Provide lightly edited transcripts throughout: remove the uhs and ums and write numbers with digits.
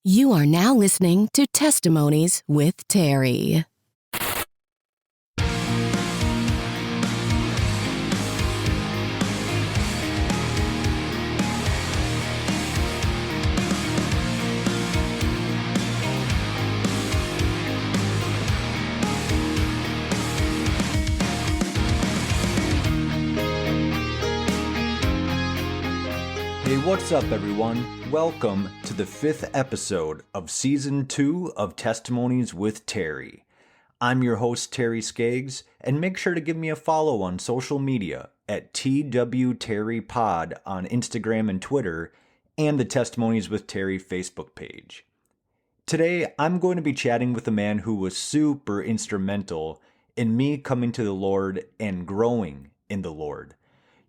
You are now listening to Testimonies with Terry. Hey, what's up, everyone? Welcome to the 5th episode of Season 2 of Testimonies with Terry. I'm your host, Terry Skaggs, and make sure to give me a follow on social media at TWTerryPod on Instagram and Twitter, and the Testimonies with Terry Facebook page. Today, I'm going to be chatting with a man who was super instrumental in me coming to the Lord and growing in the Lord.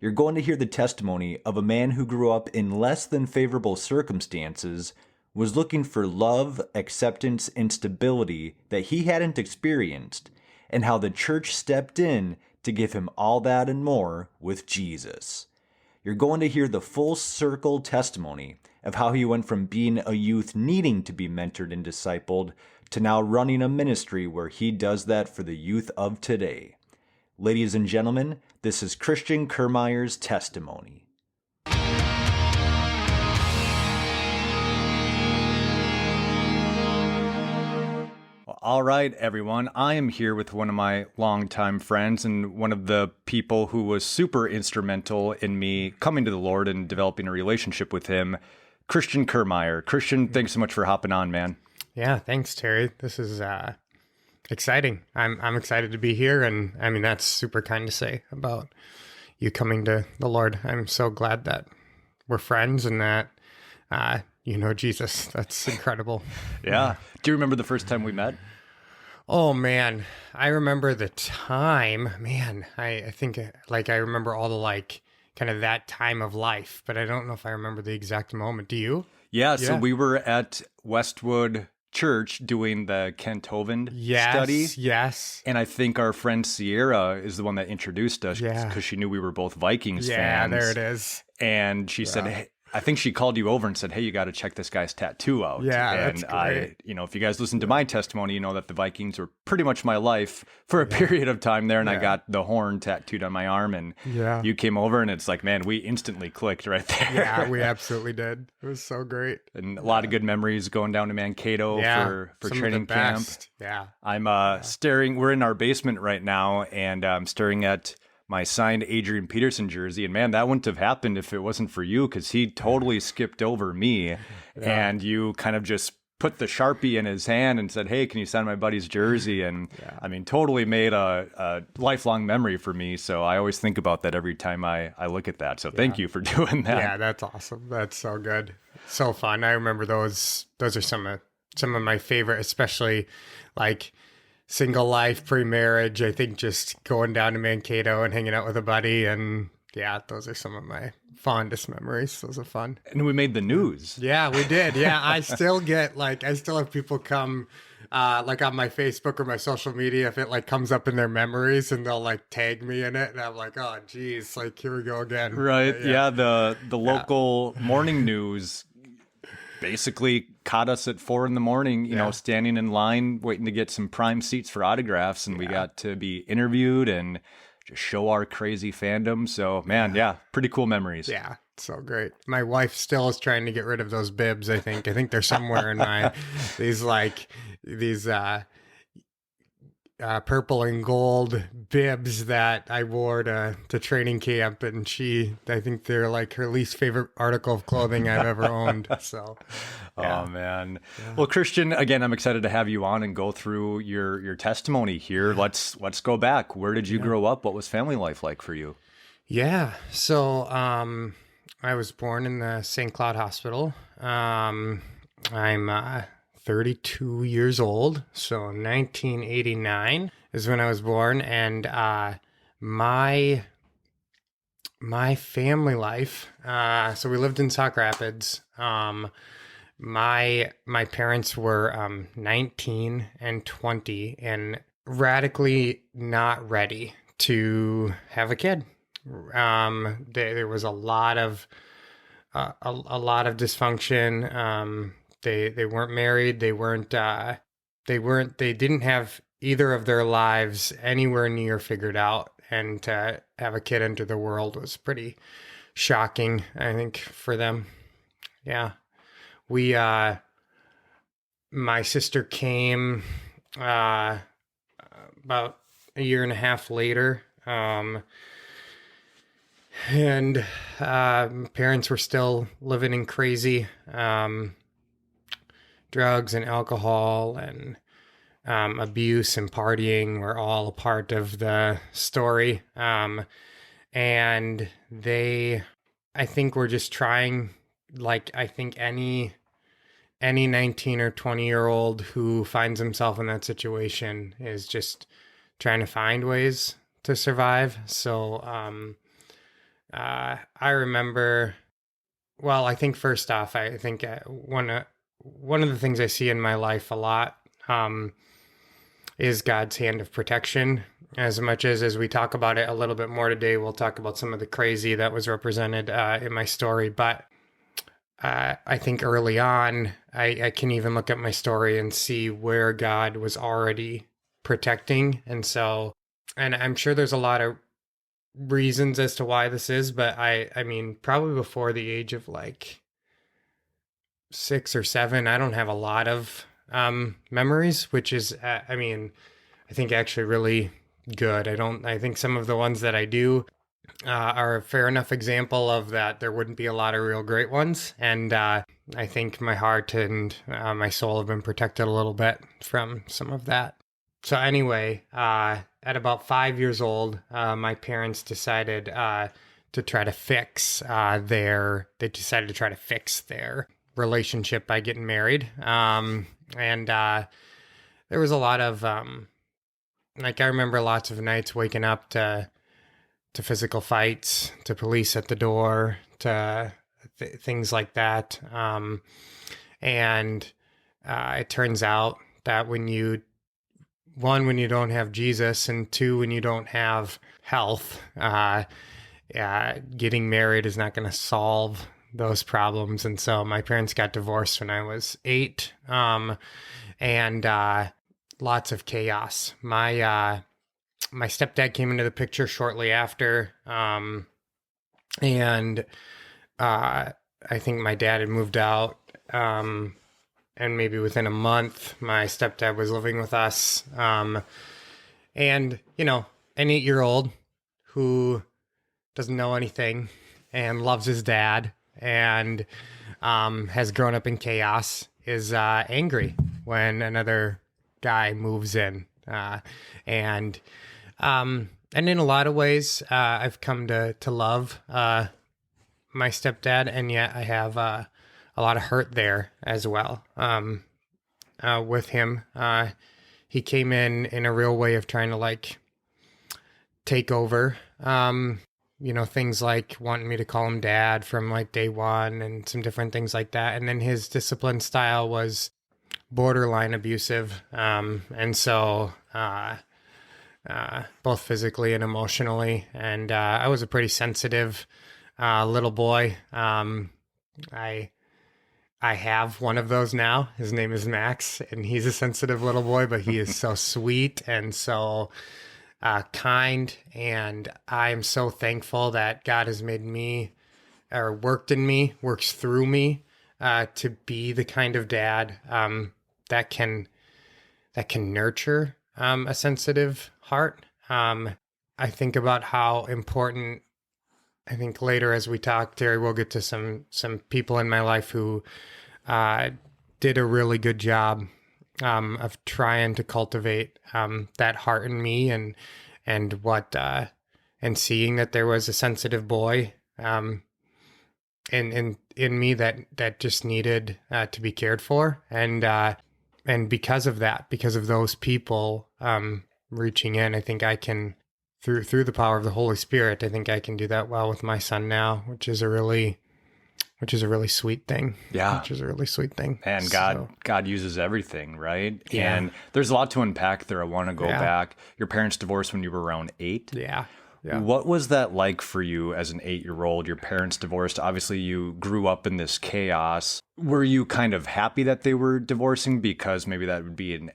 You're going to hear the testimony of a man who grew up in less than favorable circumstances, was looking for love, acceptance, and stability that he hadn't experienced, and how the church stepped in to give him all that and more with Jesus. You're going to hear the full circle testimony of how he went from being a youth needing to be mentored and discipled to now running a ministry where he does that for the youth of today. Ladies and gentlemen, this is Christian Kirmeier's testimony. All right, everyone. I am here with one of my longtime friends and one of the people who was super instrumental in me coming to the Lord and developing a relationship with him, Christian Kirmeier. Christian, thanks so much for hopping on, man. Yeah, thanks, Terry. This is exciting. I'm excited to be here, and I mean that's super kind to say about you coming to the Lord. I'm so glad that we're friends and that you know Jesus. That's incredible. Yeah. Do you remember the first time we met? Oh man, I remember the time. Man, I think I remember all the kind of that time of life, but I don't know if I remember the exact moment. Do you? Yeah. So we were at Westwood Church doing the Kent Hovind study. Yes. And I think our friend Sierra is the one that introduced us because she knew we were both Vikings fans. Yeah, there it is. And she said, hey, I think she called you over and said, hey, you got to check this guy's tattoo out. Yeah, and that's great. if you guys listen to my testimony, you know that the Vikings were pretty much my life for a period of time there. And I got the horn tattooed on my arm. And you came over and it's like, man, we instantly clicked right there. Yeah, we absolutely did. It was so great. And a lot of good memories going down to Mankato for training camp. Yeah. I'm we're in our basement right now, and I'm staring at my signed Adrian Peterson jersey. And man, that wouldn't have happened if it wasn't for you, because he totally skipped over me. And you kind of just put the Sharpie in his hand and said, hey, can you sign my buddy's jersey? And I mean, totally made a lifelong memory for me. So I always think about that every time I look at that. So thank you for doing that. Yeah, that's awesome. That's so good. So fun. I remember those are some of my favorite, especially like single life, pre-marriage. I think just going down to Mankato and hanging out with a buddy. And yeah, those are some of my fondest memories. Those are fun. And we made the news. Yeah, we did. Yeah, I still have people come on my Facebook or my social media, if it comes up in their memories, and they'll tag me in it. And I'm like, oh, geez, here we go again. Right. Yeah. The local morning news basically caught us at 4 a.m, you know, standing in line, waiting to get some prime seats for autographs. And we got to be interviewed and just show our crazy fandom. So man, pretty cool memories. Yeah. So great. My wife still is trying to get rid of those bibs. I think they're somewhere in my, these purple and gold bibs that I wore to training camp, and I think they're her least favorite article of clothing I've ever owned. So, oh man. Yeah. Well, Christian, again, I'm excited to have you on and go through your testimony here. Let's go back. Where did you grow up? What was family life like for you? Yeah. So, I was born in the St. Cloud Hospital. I'm 32 years old, so 1989 is when I was born, and my family life. So we lived in Sauk Rapids. My parents were 19 and 20, and radically not ready to have a kid. There was a lot of dysfunction. They weren't married. They didn't have either of their lives anywhere near figured out. And to have a kid enter the world was pretty shocking, I think, for them. Yeah. My sister came about a year and a half later. And parents were still living in crazy drugs and alcohol and abuse and partying were all a part of the story. And they, I think, were just trying, like, I think any 19 or 20-year-old who finds himself in that situation is just trying to find ways to survive. So I remember, well, I think first off, I think one of the things I see in my life a lot is God's hand of protection. As much as we talk about it a little bit more today, we'll talk about some of the crazy that was represented in my story. But I think early on, I can even look at my story and see where God was already protecting. And so, and I'm sure there's a lot of reasons as to why this is, but I mean, probably before the age of like 6 or 7, I don't have a lot of memories, which is, I mean, I think actually really good. I think some of the ones that I do are a fair enough example of that. There wouldn't be a lot of real great ones. And I think my heart and my soul have been protected a little bit from some of that. So anyway, at about 5 years old, my parents decided to try to fix their relationship by getting married. And there was a lot of, like, I remember lots of nights waking up to physical fights, to police at the door, to things like that. And it turns out that when you don't have Jesus, and 2, when you don't have health, getting married is not going to solve those problems. And so my parents got divorced when I was 8, and lots of chaos. My stepdad came into the picture shortly after, and I think my dad had moved out, and maybe within a month, my stepdad was living with us. And, you know, an 8-year-old who doesn't know anything and loves his dad and has grown up in chaos is angry when another guy moves in. And in a lot of ways, I've come to love my stepdad, and yet I have a lot of hurt there as well. With him, he came in a real way of trying to like take over. You know, things like wanting me to call him dad from like day one, and some different things like that. And then his discipline style was borderline abusive, and so both physically and emotionally. And I was a pretty sensitive little boy. I have one of those now. His name is Max, and he's a sensitive little boy, but he is so sweet and so kind. And I'm so thankful that God has made me, or works through me, to be the kind of dad that can nurture a sensitive heart. I think about how important, I think later as we talk, Terry, we'll get to some people in my life who did a really good job of trying to cultivate that heart in me, and seeing that there was a sensitive boy in me that just needed to be cared for, and because of that, because of those people reaching in, I think I can, through the power of the Holy Spirit, I think I can do that well with my son now, which is a really sweet thing. Yeah. Which is a really sweet thing. And God uses everything, right? Yeah. And there's a lot to unpack there. I want to go back. Your parents divorced when you were around 8. Yeah. Yeah. What was that like for you as an 8-year-old? Your parents divorced. Obviously, you grew up in this chaos. Were you kind of happy that they were divorcing because maybe that would be an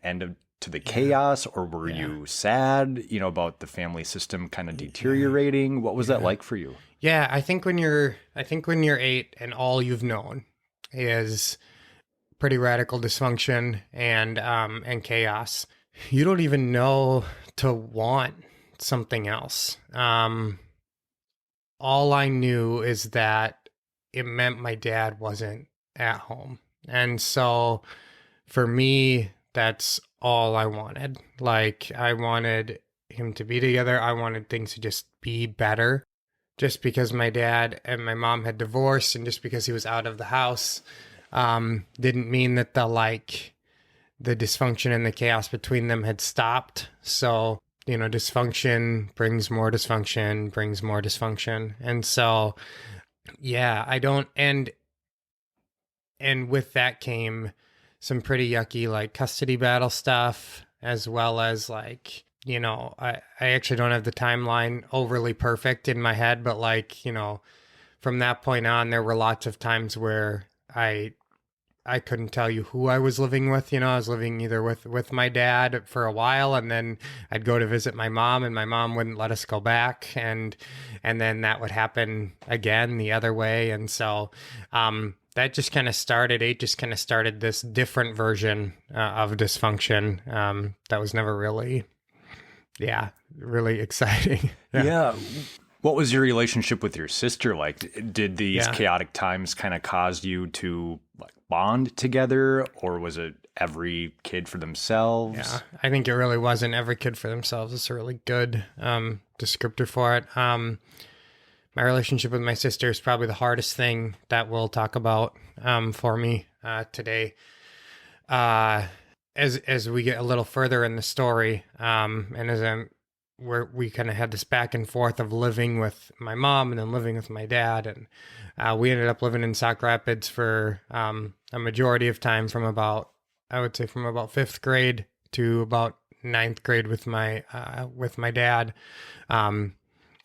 to the chaos, or were you sad, about the family system kind of deteriorating? What was that like for you? Yeah, I think when you're 8 and all you've known is pretty radical dysfunction and chaos, you don't even know to want something else. All I knew is that it meant my dad wasn't at home. And so for me, that's all I wanted. Like, I wanted him to be together. I wanted things to just be better. Just because my dad and my mom had divorced and just because he was out of the house didn't mean that the dysfunction and the chaos between them had stopped. So, dysfunction brings more dysfunction, brings more dysfunction. And so, yeah, I don't, and with that came some pretty yucky, custody battle stuff, as well as I actually don't have the timeline overly perfect in my head, but from that point on, there were lots of times where I couldn't tell you who I was living with. I was living either with my dad for a while, and then I'd go to visit my mom, and my mom wouldn't let us go back, and then that would happen again the other way. And so that just kind of started this different version of dysfunction that was never really exciting. Yeah. What was your relationship with your sister like? Did these chaotic times kind of cause you to bond together, or was it every kid for themselves? Yeah, I think it really wasn't every kid for themselves. It's a really good descriptor for it. My relationship with my sister is probably the hardest thing that we'll talk about for me today. As we get a little further in the story, and as we kind of had this back and forth of living with my mom and then living with my dad, and we ended up living in Sauk Rapids for a majority of time from about 5th grade to about 9th grade with my dad,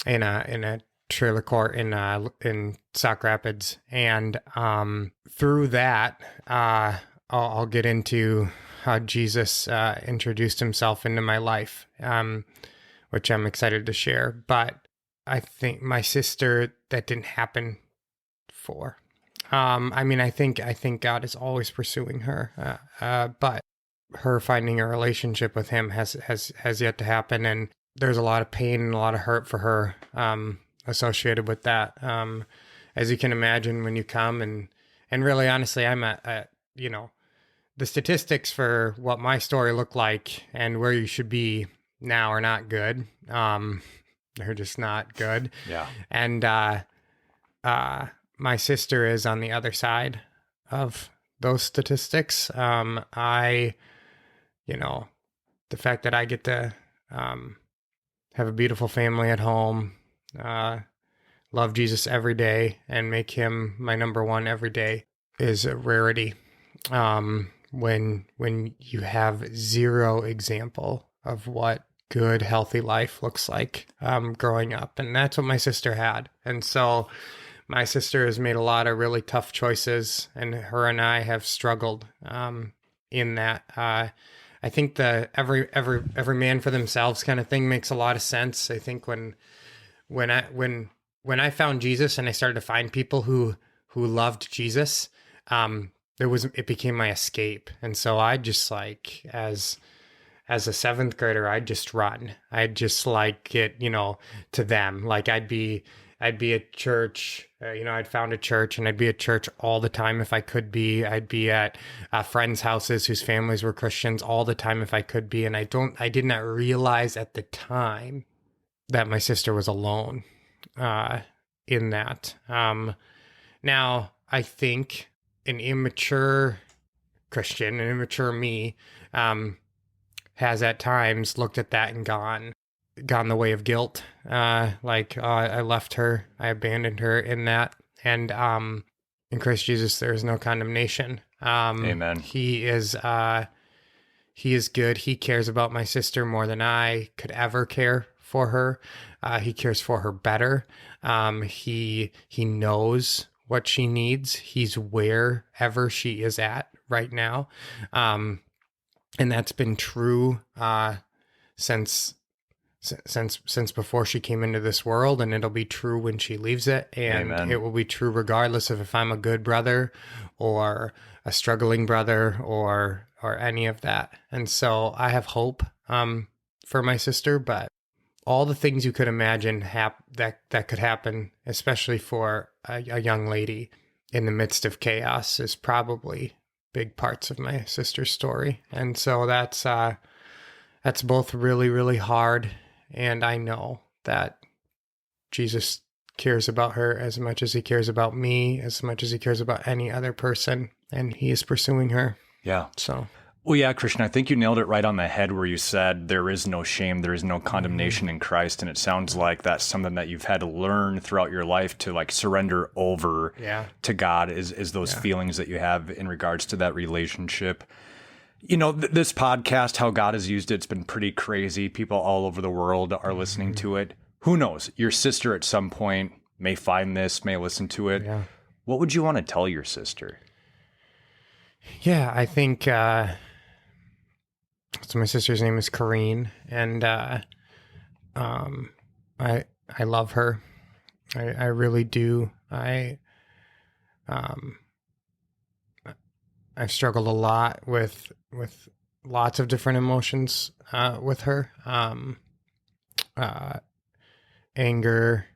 in a trailer court in Sauk Rapids, and through that, I'll get into how Jesus introduced himself into my life, which I'm excited to share. But I think my sister, that didn't happen for. I think God is always pursuing her, but her finding a relationship with him has yet to happen, and there's a lot of pain and a lot of hurt for her associated with that. As you can imagine, when you come and really honestly, I'm the statistics for what my story looked like and where you should be now are not good. They're just not good. Yeah. And my sister is on the other side of those statistics. The fact that I get to have a beautiful family at home, love Jesus every day, and make him my number one every day is a rarity. When you have zero example of what good, healthy life looks like growing up. And that's what my sister had. And so my sister has made a lot of really tough choices, and her and I have struggled in that. I think the every man for themselves kind of thing makes a lot of sense. I think when I found Jesus and I started to find people who loved Jesus, it became my escape. And so I just as a 7th grader, I'd just run. I'd just get, to them. I'd be at church, I'd found a church, and I'd be at church all the time if I could be. I'd be at friends' houses whose families were Christians all the time if I could be. And I did not realize at the time that my sister was alone in that. Now, I think an immature Christian, an immature me, has at times looked at that and gone the way of guilt. I left her, I abandoned her in that. And in Christ Jesus, there is no condemnation. Amen. He is good. He cares about my sister more than I could ever care for her. He cares for her better. He knows what she needs. He's wherever she is at right now. And that's been true since before she came into this world, and it'll be true when she leaves it. And Amen. It will be true regardless of if I'm a good brother or a struggling brother or any of that. And so I have hope for my sister, but all the things you could imagine that could happen, especially for a young lady in the midst of chaos, is probably big parts of my sister's story. And so that's both really, really hard. And I know that Jesus cares about her as much as he cares about me, as much as he cares about any other person. And he is pursuing her. Yeah. So. Well, yeah, Christian, I think you nailed it right on the head where you said there is no shame, there is no condemnation in Christ. And it sounds like that's something that you've had to learn throughout your life to like surrender over to God is those feelings that you have in regards to that relationship. You know, this podcast, how God has used it, it's been pretty crazy. People all over the world are listening to it. Who knows? Your sister at some point may find this, may listen to it. Yeah. What would you want to tell your sister? Yeah, I think so my sister's name is Corrine, and I love her. I really do. I've struggled a lot with lots of different emotions with her. Anger,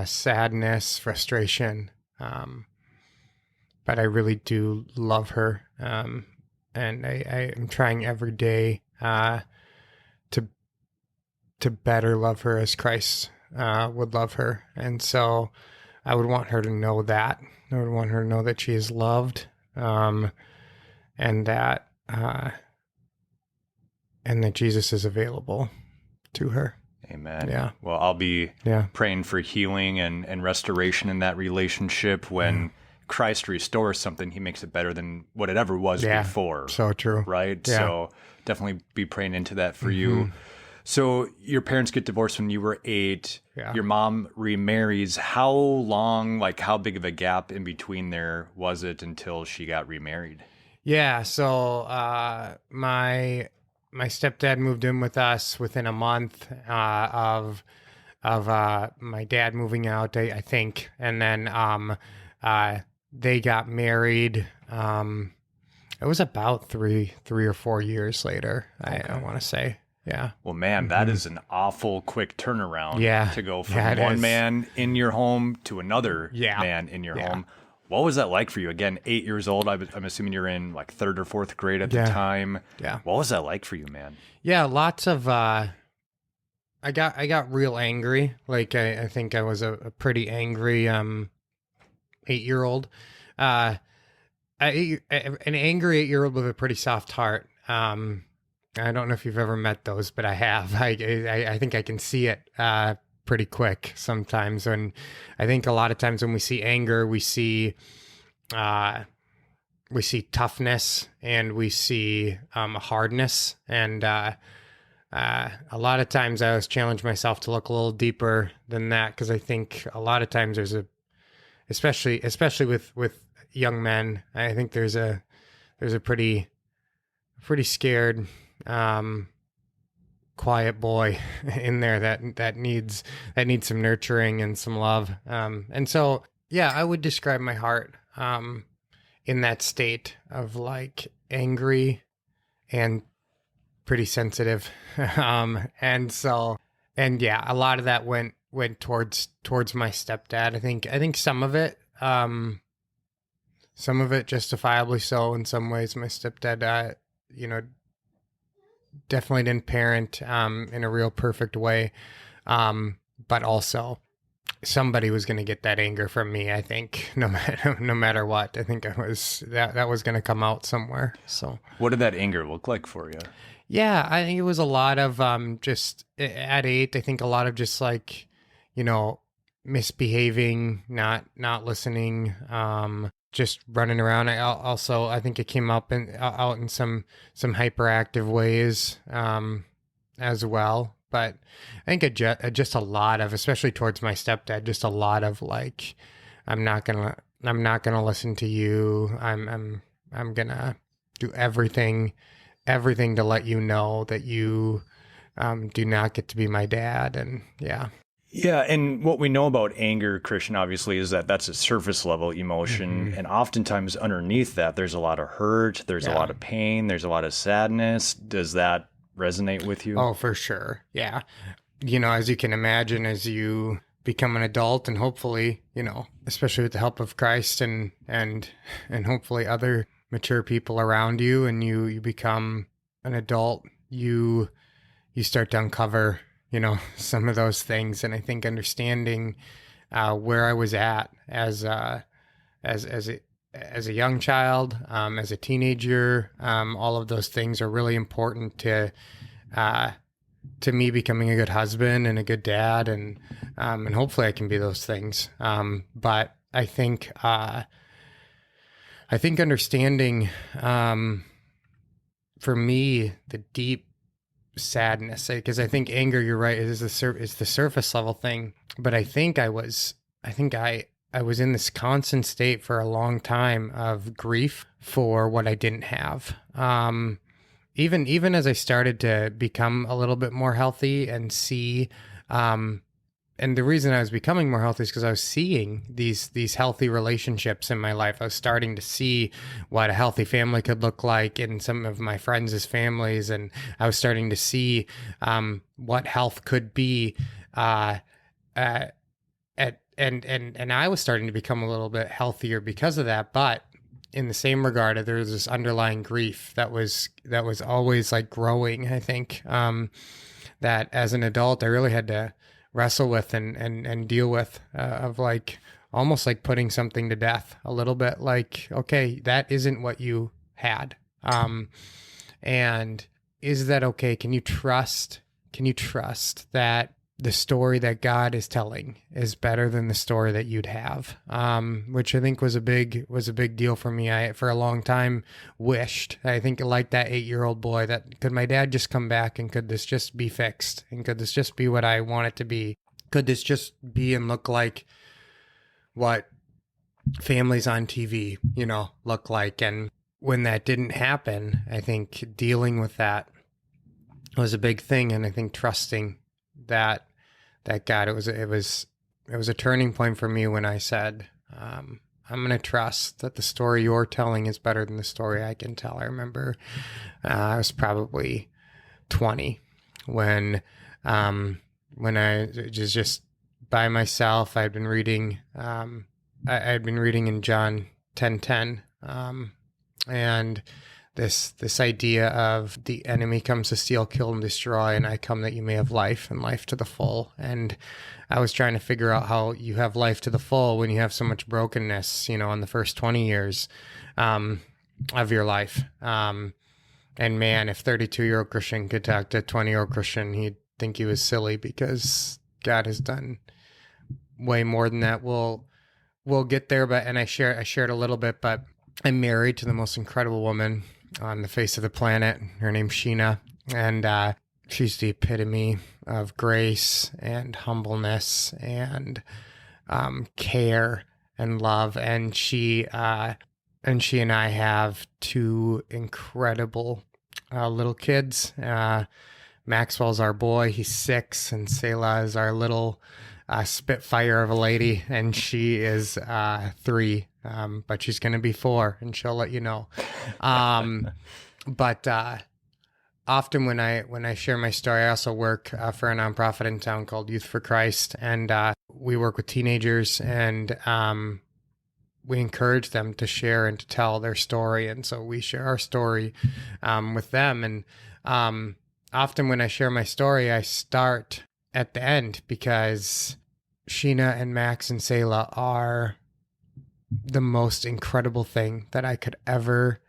sadness, frustration. But I really do love her. And I am trying every day to better love her as Christ would love her. And so I would want her to know that. I would want her to know that she is loved, and that Jesus is available to her. Amen. Yeah. Well, I'll be praying for healing and restoration in that relationship. When Christ restores something, he makes it better than what it ever was before. So true. Right? Yeah. So definitely be praying into that for you. So your parents get divorced when you were 8. Yeah. Your mom remarries. How long, like how big of a gap in between there was it until she got remarried? Yeah. So my stepdad moved in with us within a month of my dad moving out, I think. And then they got married. It was about three or 4 years later, I want to say. Yeah. Well, man, that is an awful quick turnaround to go from Yeah, one man in your home to another man in your home. What was that like for you? Again, 8 years old. I'm assuming you're in like 3rd or 4th grade at the time. Yeah. What was that like for you, man? Yeah, lots of, I got real angry. Like I think I was a pretty angry 8-year-old. An angry 8-year-old with a pretty soft heart. I don't know if you've ever met those, but I have. I think I can see it pretty quick sometimes. And I think a lot of times when we see anger, we see toughness and we see hardness. And a lot of times I always challenge myself to look a little deeper than that, because I think a lot of times there's especially with young men, I think there's a pretty scared, quiet boy in there that needs some nurturing and some love. And so, yeah, I would describe my heart in that state of like angry and pretty sensitive. And yeah, a lot of that went towards my stepdad. I think some of it justifiably so in some ways. My stepdad, definitely didn't parent in a real perfect way. But also somebody was going to get that anger from me, I think, no matter what. I think that was going to come out somewhere. So what did that anger look like for you? Yeah, I think it was a lot of just at 8, I think a lot of just like, misbehaving, not listening, just running around. I think it came up out in some hyperactive ways as well. But I think just a lot of, especially towards my stepdad, just a lot of like, I'm not gonna listen to you. I'm gonna do everything to let you know that you do not get to be my dad. And yeah. Yeah, and what we know about anger, Christian, obviously, is that that's a surface level emotion. And oftentimes underneath that, there's a lot of hurt, there's a lot of pain, there's a lot of sadness. Does that resonate with you? Oh, for sure. Yeah. As you can imagine, as you become an adult and hopefully, especially with the help of Christ and hopefully other mature people around you, and you become an adult, you start to uncover some of those things. And I think understanding where I was at as a young child, as a teenager, all of those things are really important to me becoming a good husband and a good dad, and hopefully I can be those things. But I think understanding, for me, the deep sadness, because I think anger, you're right, is the surface level thing. But I think I was in this constant state for a long time of grief for what I didn't have. Even as I started to become a little bit more healthy and see, and the reason I was becoming more healthy is because I was seeing these healthy relationships in my life. I was starting to see what a healthy family could look like in some of my friends' families, and I was starting to see what health could be. And I was starting to become a little bit healthier because of that. But in the same regard, there was this underlying grief that was always like growing. I think that as an adult, I really had to wrestle with and deal with, of like almost like putting something to death a little bit, like, okay, that isn't what you had. And is that okay? Can you trust that the story that God is telling is better than the story that you'd have? Which I think was a big deal for me. I, for a long time, wished, I think like that 8-year-old boy, that could my dad just come back, and could this just be fixed? And could this just be what I want it to be? Could this just be and look like what families on TV, look like? And when that didn't happen, I think dealing with that was a big thing. And I think trusting that God, it was a turning point for me when I said, I'm going to trust that the story you're telling is better than the story I can tell. I remember I was probably 20 when I was just by myself. I'd been reading in John 10:10, and this idea of the enemy comes to steal, kill, and destroy, and I come that you may have life, and life to the full. And I was trying to figure out how you have life to the full when you have so much brokenness, in the first 20 years of your life. And man, if 32-year-old Christian could talk to a 20-year-old Christian, he'd think he was silly, because God has done way more than that. We'll get there, and I shared a little bit, but I'm married to the most incredible woman on the face of the planet. Her name's Sheena, and she's the epitome of grace and humbleness and care and love. And she and I have 2 incredible little kids. Maxwell's our boy, he's 6, and Selah is our little spitfire of a lady, and she is 3. But she's going to be 4, and she'll let you know. But often when I share my story, I also work for a nonprofit in town called Youth for Christ, and we work with teenagers, and we encourage them to share and to tell their story. And so we share our story with them. And often when I share my story, I start at the end, because Sheena and Max and Selah are the most incredible thing that I could ever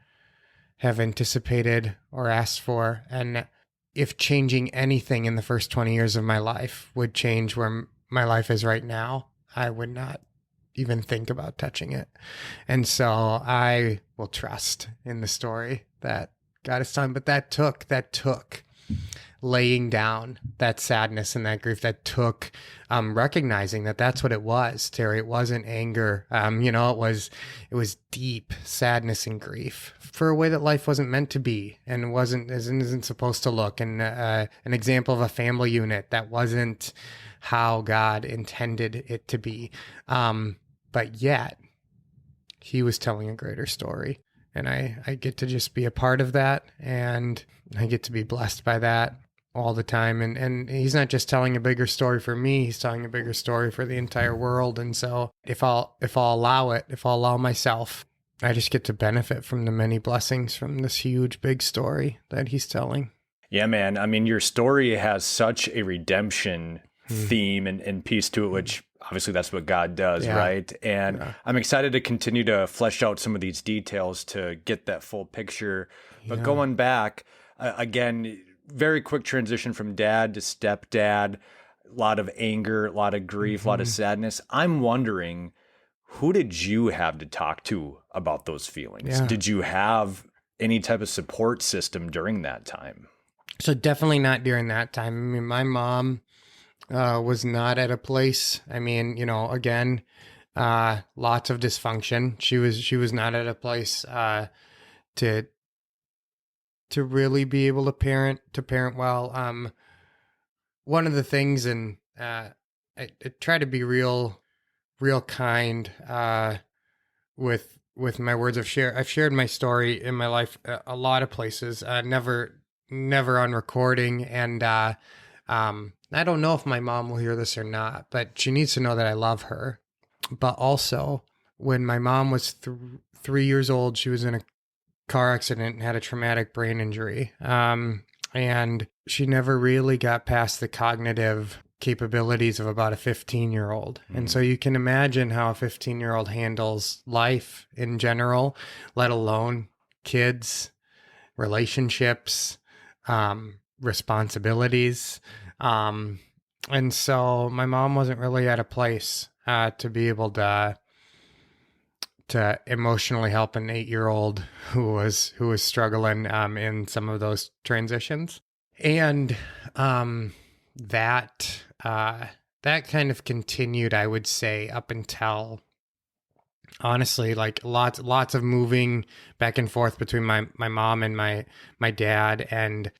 have anticipated or asked for. And if changing anything in the first 20 years of my life would change where my life is right now, I would not even think about touching it. And so I will trust in the story that God has done. But that took laying down that sadness and that grief, that took recognizing that that's what it was, Terry. It wasn't anger. It was deep sadness and grief for a way that life wasn't meant to be, and isn't supposed to look. And an example of a family unit that wasn't how God intended it to be. But yet he was telling a greater story. And I get to just be a part of that, and I get to be blessed by that all the time. And he's not just telling a bigger story for me, he's telling a bigger story for the entire world. And so if I'll allow myself, I just get to benefit from the many blessings from this huge, big story that he's telling. Yeah, man. I mean, your story has such a redemption theme and piece to it, which obviously that's what God does, right? And I'm excited to continue to flesh out some of these details to get that full picture. But going back, again, very quick transition from dad to stepdad, a lot of anger, a lot of grief, a lot of sadness. I'm wondering, who did you have to talk to about those feelings? Yeah. Did you have any type of support system during that time? So definitely not during that time. I mean, my mom was not at a place. I mean, again, lots of dysfunction. She was not at a place to really be able to parent well. One of the things, and I try to be real kind with my words. I've shared my story in my life a lot of places. Never on recording, and I don't know if my mom will hear this or not, but she needs to know that I love her. But also, when my mom was 3 years old, she was in a car accident and had a traumatic brain injury. And she never really got past the cognitive capabilities of about a 15-year-old. And so you can imagine how a 15-year-old handles life in general, let alone kids, relationships, responsibilities. And so my mom wasn't really at a place to be able to emotionally help an 8-year-old who was struggling in some of those transitions. And that kind of continued, I would say, up until, honestly, like lots of moving back and forth between my mom and my dad, and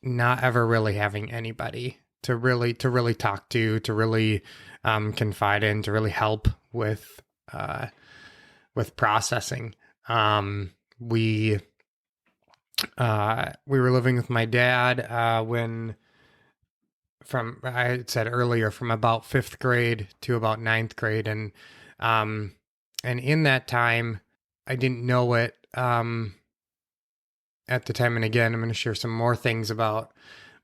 not ever really having anybody to really talk to really confide in, to really help with processing. We were living with my dad when, from, I had said earlier, from about 5th grade to about 9th grade, and in that time, I didn't know it at the time. And again, I'm going to share some more things about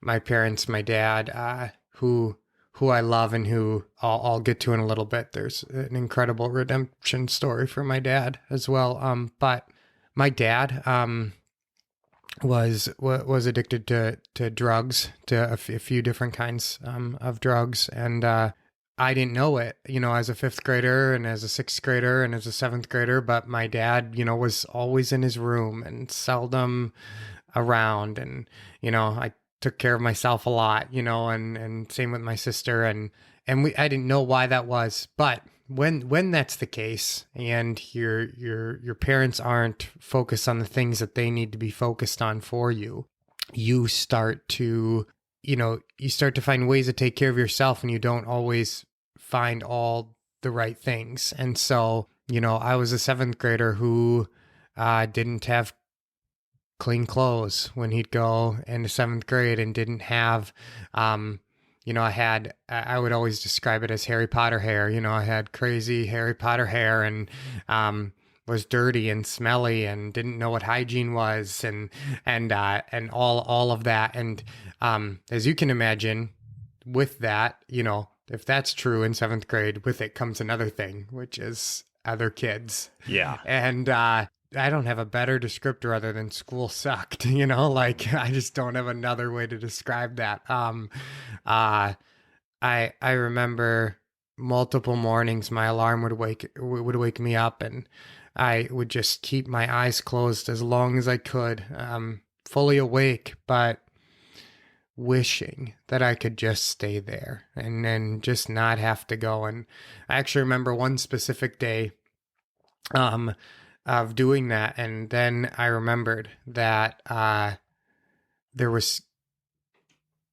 my parents, my dad, who I love and who I'll get to in a little bit. There's an incredible redemption story for my dad as well. But my dad was addicted to drugs, to a few different kinds of drugs, and I didn't know it, as a 5th grader and as a 6th grader and as a 7th grader. But my dad, was always in his room and seldom around, and I took care of myself a lot, and same with my sister, and I didn't know why that was. But when that's the case, and your parents aren't focused on the things that they need to be focused on for you, you start to find ways to take care of yourself, and you don't always find all the right things. And so, I was a 7th grader who didn't have clean clothes when he'd go into 7th grade, and didn't have, I would always describe it as Harry Potter hair. I had crazy Harry Potter hair, and was dirty and smelly, and didn't know what hygiene was, and all of that. And as you can imagine, with that, if that's true in 7th grade, with it comes another thing, which is other kids. Yeah. And I don't have a better descriptor other than school sucked, I just don't have another way to describe that. I remember multiple mornings my alarm would wake me up, and I would just keep my eyes closed as long as I could, fully awake. But wishing that I could just stay there and then just not have to go. And I actually remember one specific day of doing that. And then I remembered that there was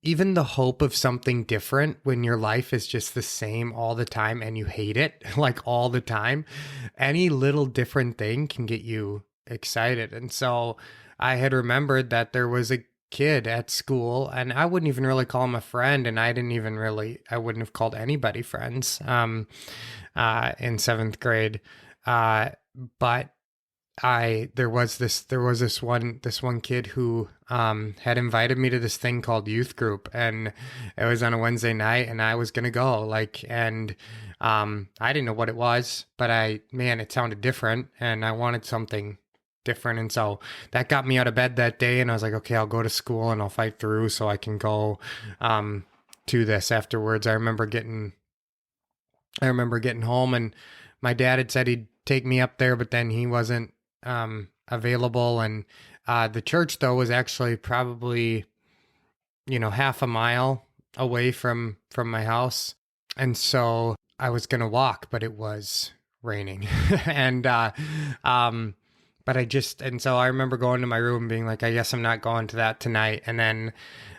even the hope of something different when your life is just the same all the time and you hate it, like all the time. Any little different thing can get you excited. And so I had remembered that there was a kid at school, and I wouldn't even really call him a friend, and I wouldn't have called anybody friends in seventh grade. But there was this one kid who had invited me to this thing called youth group, and it was on a Wednesday night, and I was gonna go, and I didn't know what it was, but it sounded different, and I wanted something different. And so that got me out of bed that day, and I was like, okay, I'll go to school and I'll fight through so I can go to this afterwards. I remember getting home, and my dad had said he'd take me up there, but then he wasn't available. And the church, though, was actually probably, half a mile away from my house. And so I was going to walk, but it was raining. And so I remember going to my room and being like, I guess I'm not going to that tonight. And then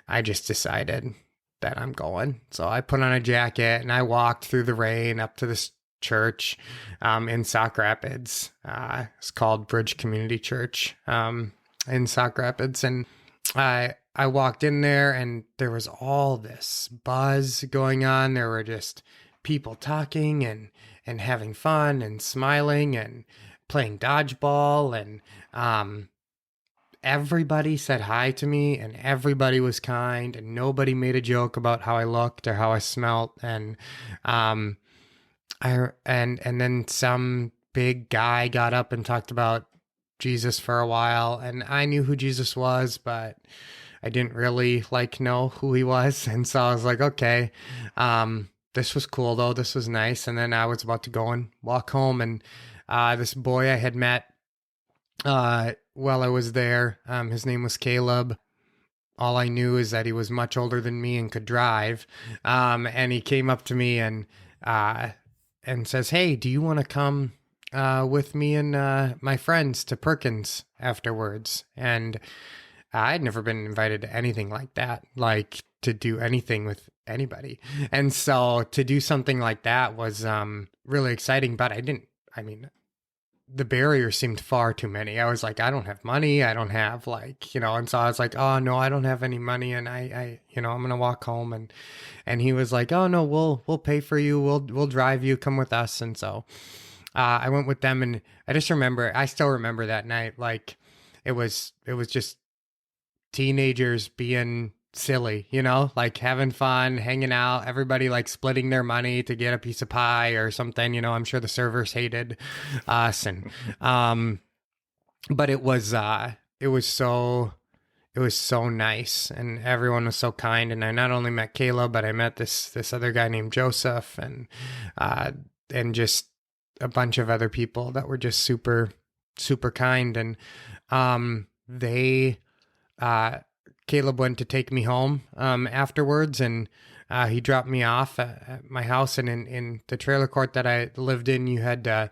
I just decided that I'm going. So I put on a jacket and I walked through the rain up to this church in Sauk Rapids. It's called Bridge Community Church in Sauk Rapids. And I walked in there, and there was all this buzz going on. There were just people talking and having fun and smiling and playing dodgeball, and everybody said hi to me, and everybody was kind, and nobody made a joke about how I looked or how I smelt. And and then some big guy got up and talked about Jesus for a while, and I knew who Jesus was, but I didn't really know who he was. And so I was like, okay, this was cool though. This was nice. And then I was about to go and walk home, and this boy I had met while I was there, his name was Caleb. All I knew is that he was much older than me and could drive. And he came up to me and says, hey, do you want to come with me and my friends to Perkins afterwards? And I'd never been invited to anything like that, like to do anything with anybody. And so to do something like that was really exciting, but the barrier seemed far too many. I was like, I don't have money. I don't have and so I was like, oh no, I don't have any money. And I'm going to walk home. And he was like, oh no, we'll pay for you. We'll drive you, come with us. And so I went with them, and I still remember that night. It was just teenagers being silly, having fun, hanging out, everybody splitting their money to get a piece of pie or something. I'm sure the servers hated us, and but it was so nice, and everyone was so kind. And I not only met Caleb, but I met this other guy named Joseph, and just a bunch of other people that were just super, super kind. And Caleb went to take me home afterwards, and he dropped me off at my house. And in the trailer court that I lived in, you had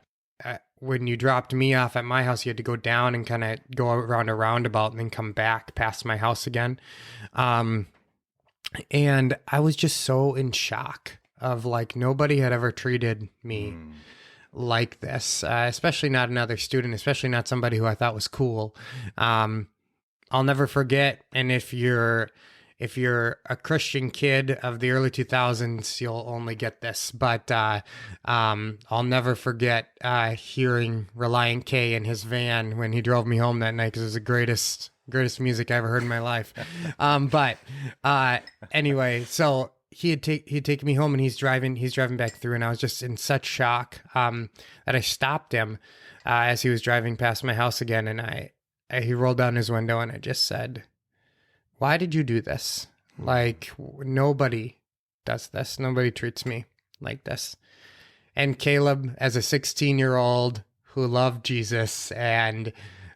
when you dropped me off at my house, you had to go down and kind of go around a roundabout and then come back past my house again. And I was just so in shock of nobody had ever treated me like this, especially not another student, especially not somebody who I thought was cool. I'll never forget, and if you're a Christian kid of the early 2000s, you'll only get this, but I'll never forget hearing Reliant K in his van when he drove me home that night, because it was the greatest music I ever heard in my life. But anyway, so he'd take me home, and he's driving back through, and I was just in such shock that I stopped him as he was driving past my house again, and he rolled down his window, and I just said, why did you do this? Nobody does this. Nobody treats me like this. And Caleb, as a 16-year-old who loved Jesus, and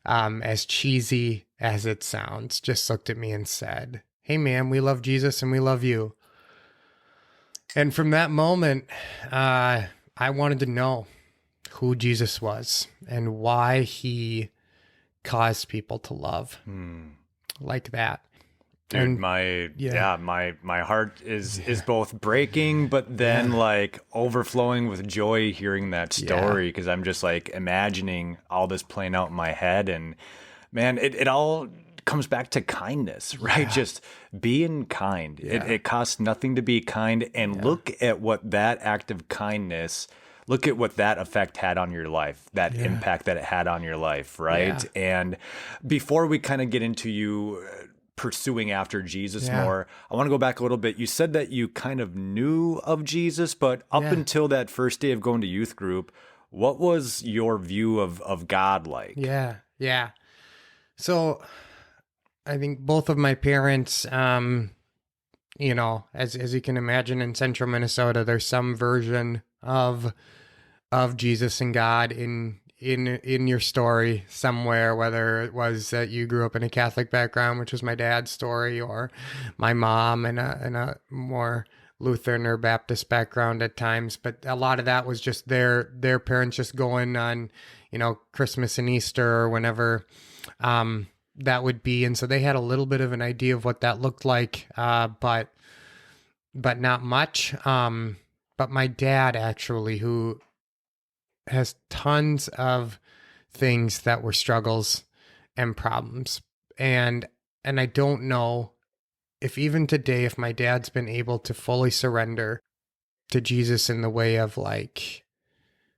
as cheesy as it sounds, just looked at me and said, hey man, we love Jesus and we love you. And from that moment, I wanted to know who Jesus was and why he caused people to love like that. Dude, And my heart is both breaking, but then like overflowing with joy hearing that story, because I'm just like imagining all this playing out in my head. And man, it all comes back to kindness, right? Yeah. Just being kind. Yeah. It costs nothing to be kind. And look at what that act of kindness, look at what that effect had on your life, that impact that it had on your life, right? Yeah. And before we kind of get into you pursuing after Jesus more, I want to go back a little bit. You said that you kind of knew of Jesus, but up until that first day of going to youth group, what was your view of God like? Yeah. So I think both of my parents, you know, as you can imagine, in central Minnesota, there's some version of Jesus and God in your story somewhere, whether it was that you grew up in a Catholic background, which was my dad's story, or my mom in a more Lutheran or Baptist background at times. But a lot of that was just their parents just going on, you know, Christmas and Easter or whenever that would be. And so they had a little bit of an idea of what that looked like, but not much. But my dad actually, who has tons of things that were struggles and problems. And I don't know if even today, if my dad's been able to fully surrender to Jesus in the way of like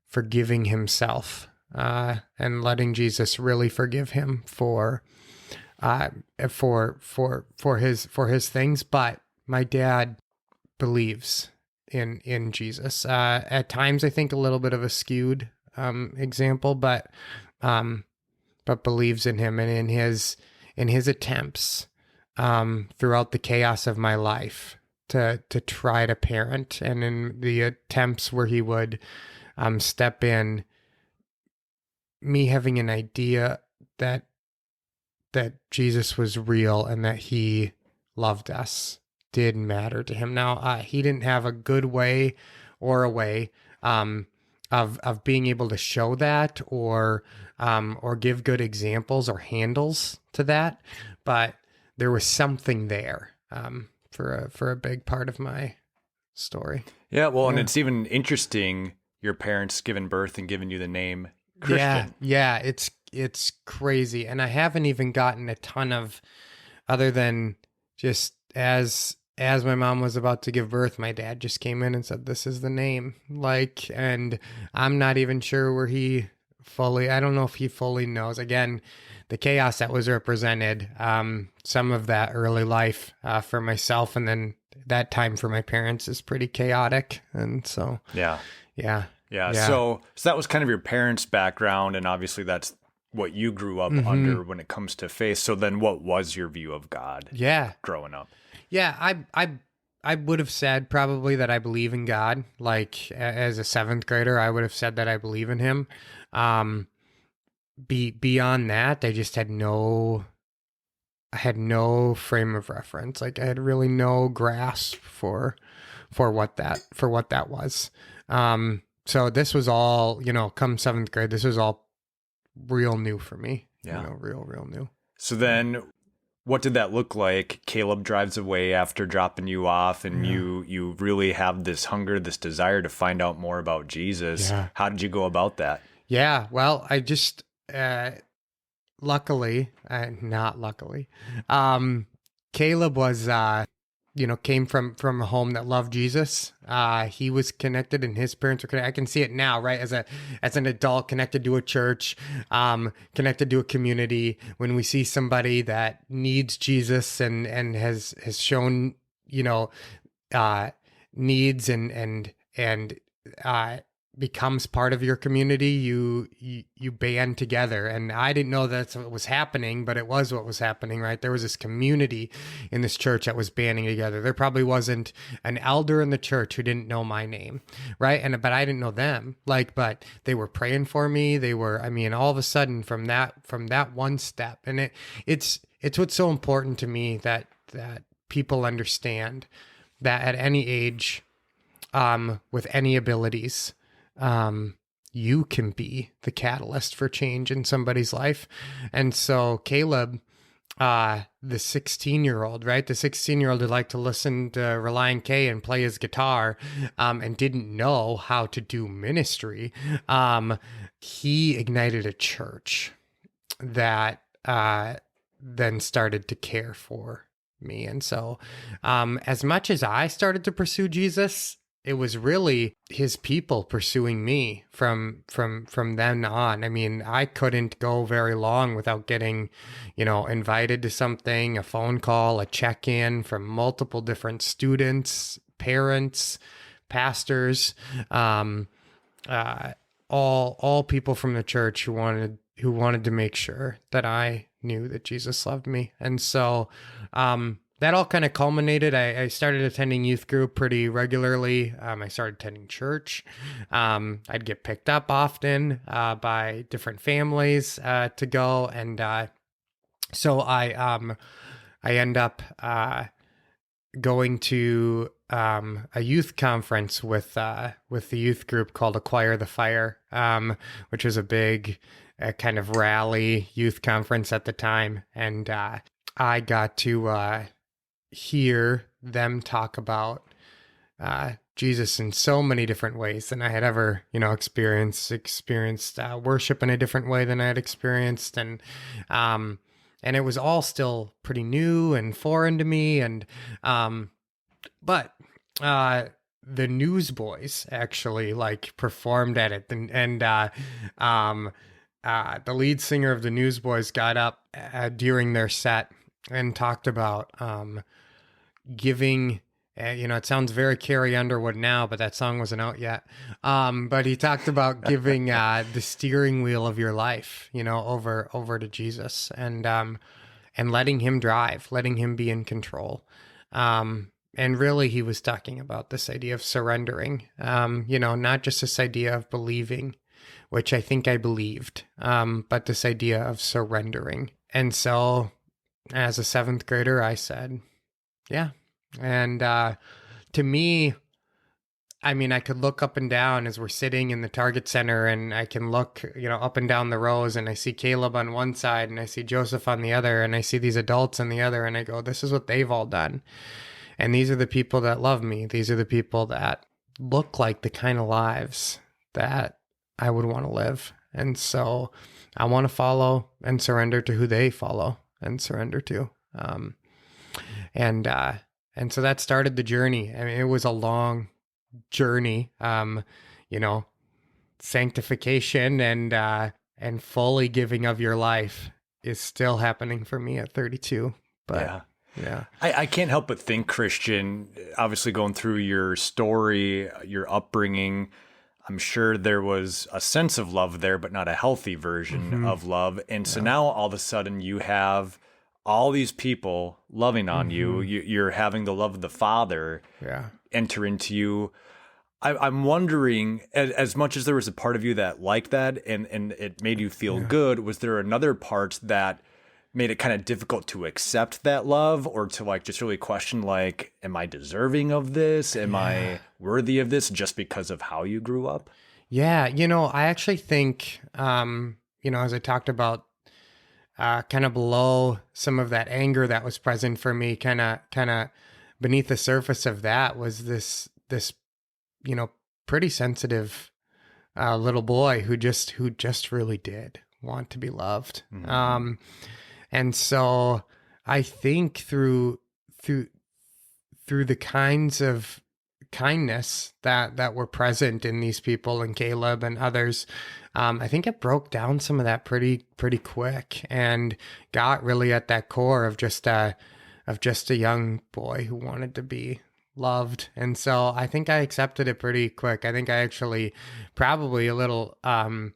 forgiving himself, and letting Jesus really forgive him for his things. But my dad believes in Jesus. At times, I think a little bit of a skewed example, but believes in him and in his attempts throughout the chaos of my life to try to parent, and in the attempts where he would step in, me having an idea that Jesus was real and that he loved us did matter to him. Now, he didn't have a good way or a way of being able to show that or give good examples or handles to that, but there was something there for a big part of my story. Yeah, well, and it's even interesting, your parents giving birth and giving you the name Christian. Yeah, it's crazy, and I haven't even gotten a ton of, other than just as my mom was about to give birth, my dad just came in and said, "This is the name." Like, and I'm not even sure where I don't know if he fully knows. Again, the chaos that was represented, some of that early life for myself, and then that time for my parents is pretty chaotic. And so, yeah. So that was kind of your parents' background, and obviously that's what you grew up under when it comes to faith. So then what was your view of God growing up? Yeah, I would have said probably that I believe in God. Like as a 7th grader, I would have said that I believe in him. Beyond that, I just had no frame of reference. Like I had really no grasp for what that was. So this was all, come 7th grade, this was all real new for me. Yeah. Real new. So then what did that look like? Caleb drives away after dropping you off, and you really have this hunger, this desire to find out more about Jesus. Yeah. How did you go about that? Yeah, well, I just, luckily, not luckily, Caleb was, came from a home that loved Jesus. He was connected, and his parents were connected. I can see it now, right? As an adult, connected to a church, connected to a community. When we see somebody that needs Jesus and has shown, needs and becomes part of your community, you band together. And I didn't know that's what was happening, but it was what was happening, right? There was this community in this church that was banding together. There probably wasn't an elder in the church who didn't know my name, right? But I didn't know them, but they were praying for me. They were, all of a sudden from that one step, and it's what's so important to me that people understand that at any age, with any abilities, you can be the catalyst for change in somebody's life. And so Caleb, the 16-year-old, right? The 16-year-old who liked to listen to Relient K and play his guitar, and didn't know how to do ministry. He ignited a church that, then started to care for me. And so, as much as I started to pursue Jesus, it was really his people pursuing me from then on. I mean, I couldn't go very long without getting, invited to something, a phone call, a check-in from multiple different students, parents, pastors, all people from the church who wanted to make sure that I knew that Jesus loved me. And so, that all kind of culminated. I started attending youth group pretty regularly. I started attending church. I'd get picked up often by different families to go, and so I end up going to a youth conference with the youth group called Acquire the Fire, which was a big kind of rally youth conference at the time, and I got to hear them talk about Jesus in so many different ways than I had ever, experienced worship in a different way than I had experienced. And it was all still pretty new and foreign to me. And, but the Newsboys actually performed at it. And the lead singer of the Newsboys got up during their set and talked about giving, it sounds very Carrie Underwood now, but that song wasn't out yet. But he talked about giving the steering wheel of your life, over to Jesus, and letting him drive, letting him be in control. And really, he was talking about this idea of surrendering, not just this idea of believing, which I think I believed, but this idea of surrendering. And so, as a 7th grader, I said, yeah. And to me, I mean, I could look up and down as we're sitting in the Target Center, and I can look, up and down the rows, and I see Caleb on one side, and I see Joseph on the other, and I see these adults on the other, and I go, this is what they've all done. And these are the people that love me. These are the people that look like the kind of lives that I would want to live. And so I want to follow and surrender to who they follow and surrender to. And so that started the journey. I mean, it was a long journey, sanctification and fully giving of your life is still happening for me at 32. But yeah. I can't help but think, Christian, obviously going through your story, your upbringing, I'm sure there was a sense of love there, but not a healthy version of love. And so now all of a sudden you have all these people loving on you. You're having the love of the Father enter into you. I'm wondering, as much as there was a part of you that liked that and it made you feel good, was there another part that made it kind of difficult to accept that love, or to just really question, am I deserving of this? Am I worthy of this just because of how you grew up? Yeah. I actually think, as I talked about, kind of below some of that anger that was present for me, kind of beneath the surface of that was this, pretty sensitive, little boy who just really did want to be loved. Mm-hmm. And so I think through the kinds of kindness that were present in these people and Caleb and others, I think it broke down some of that pretty quick and got really at that core of just a young boy who wanted to be loved. And so I think I accepted it pretty quick. I think I actually probably a little, and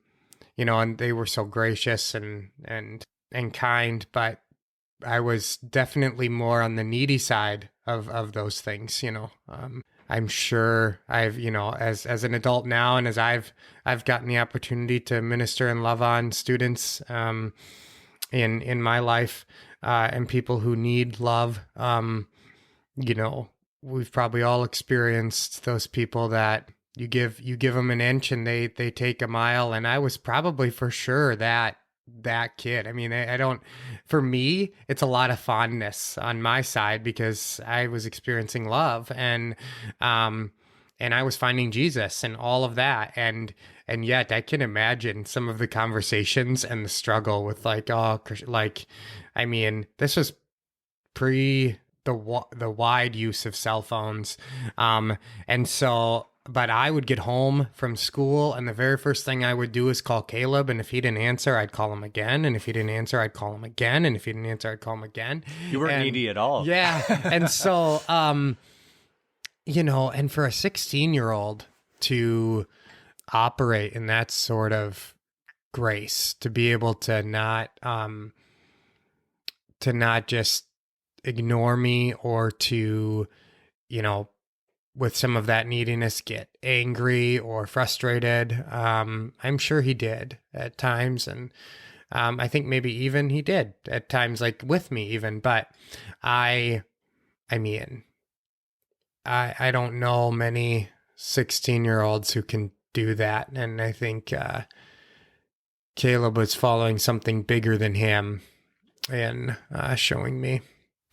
they were so gracious and kind, but I was definitely more on the needy side of those things, I'm sure I've, as an adult now, and as I've gotten the opportunity to minister and love on students in my life, and people who need love, we've probably all experienced those people that you give them an inch and they take a mile. And I was probably for sure that kid. I mean, I don't, for me, it's a lot of fondness on my side because I was experiencing love and I was finding Jesus and all of that. And yet I can imagine some of the conversations and the struggle with I mean, this was pre the wide use of cell phones. And so, but I would get home from school and the very first thing I would do is call Caleb. And if he didn't answer, I'd call him again. And if he didn't answer, I'd call him again. And if he didn't answer, I'd call him again. You weren't needy at all. Yeah. And so, and for a 16-year-old to operate in that sort of grace, to be able to not just ignore me or to, with some of that neediness, get angry or frustrated. I'm sure he did at times. And I think maybe even he did at times, like with me even. But I don't know many 16-year-olds who can do that. And I think Caleb was following something bigger than him and showing me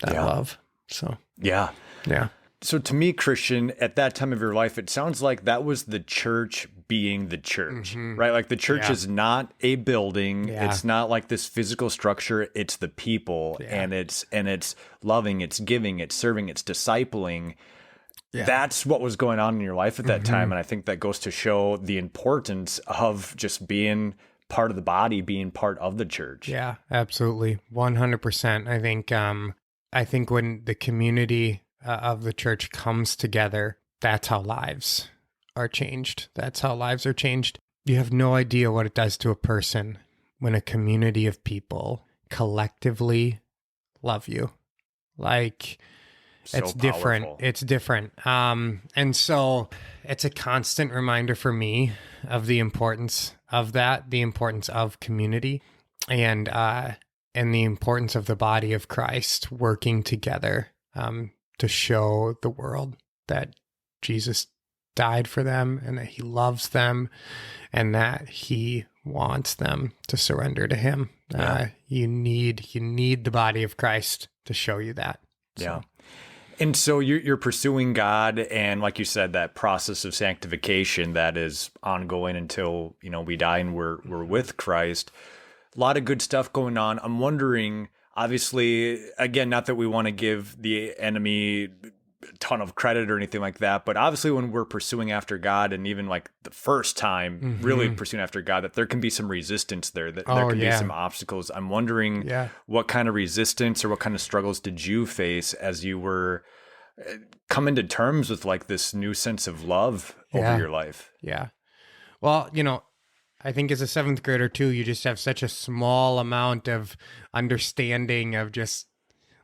that love. So, yeah. So to me, Christian, at that time of your life, it sounds like that was the church being the church, right? Like the church is not a building. Yeah. It's not like this physical structure. It's the people, and it's loving, it's giving, it's serving, it's discipling. Yeah. That's what was going on in your life at that time. And I think that goes to show the importance of just being part of the body, being part of the church. Yeah, absolutely. 100%. I think when the community of the church comes together, that's how lives are changed. That's how lives are changed. You have no idea what it does to a person when a community of people collectively love you. Like, so it's different. Powerful. It's different. And so it's a constant reminder for me of the importance of that, the importance of community, and the importance of the body of Christ working together to show the world that Jesus died for them and that he loves them and that he wants them to surrender to him. Yeah. You need the body of Christ to show you that. So. Yeah. And so you're pursuing God, and like you said, that process of sanctification that is ongoing until, we die and we're with Christ. A lot of good stuff going on. I'm wondering, obviously, again, not that we want to give the enemy a ton of credit or anything like that, but obviously when we're pursuing after God, and even like the first time really pursuing after God, that there can be some resistance there, that there can be some obstacles. I'm wondering what kind of resistance or what kind of struggles did you face as you were coming to terms with like this new sense of love over your life? Yeah. Well, I think as a seventh grader too, you just have such a small amount of understanding of just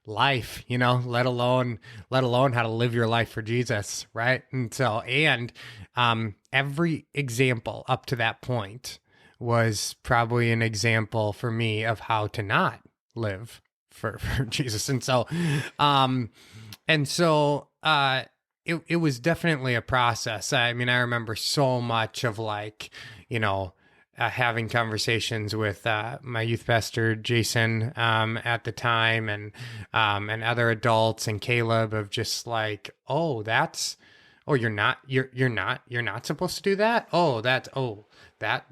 life, let alone how to live your life for Jesus, right? And so, every example up to that point was probably an example for me of how to not live for Jesus. And so, it was definitely a process. I mean, I remember so much of having conversations with my youth pastor Jason at the time, and other adults, and Caleb, of just like, you're not supposed to do that.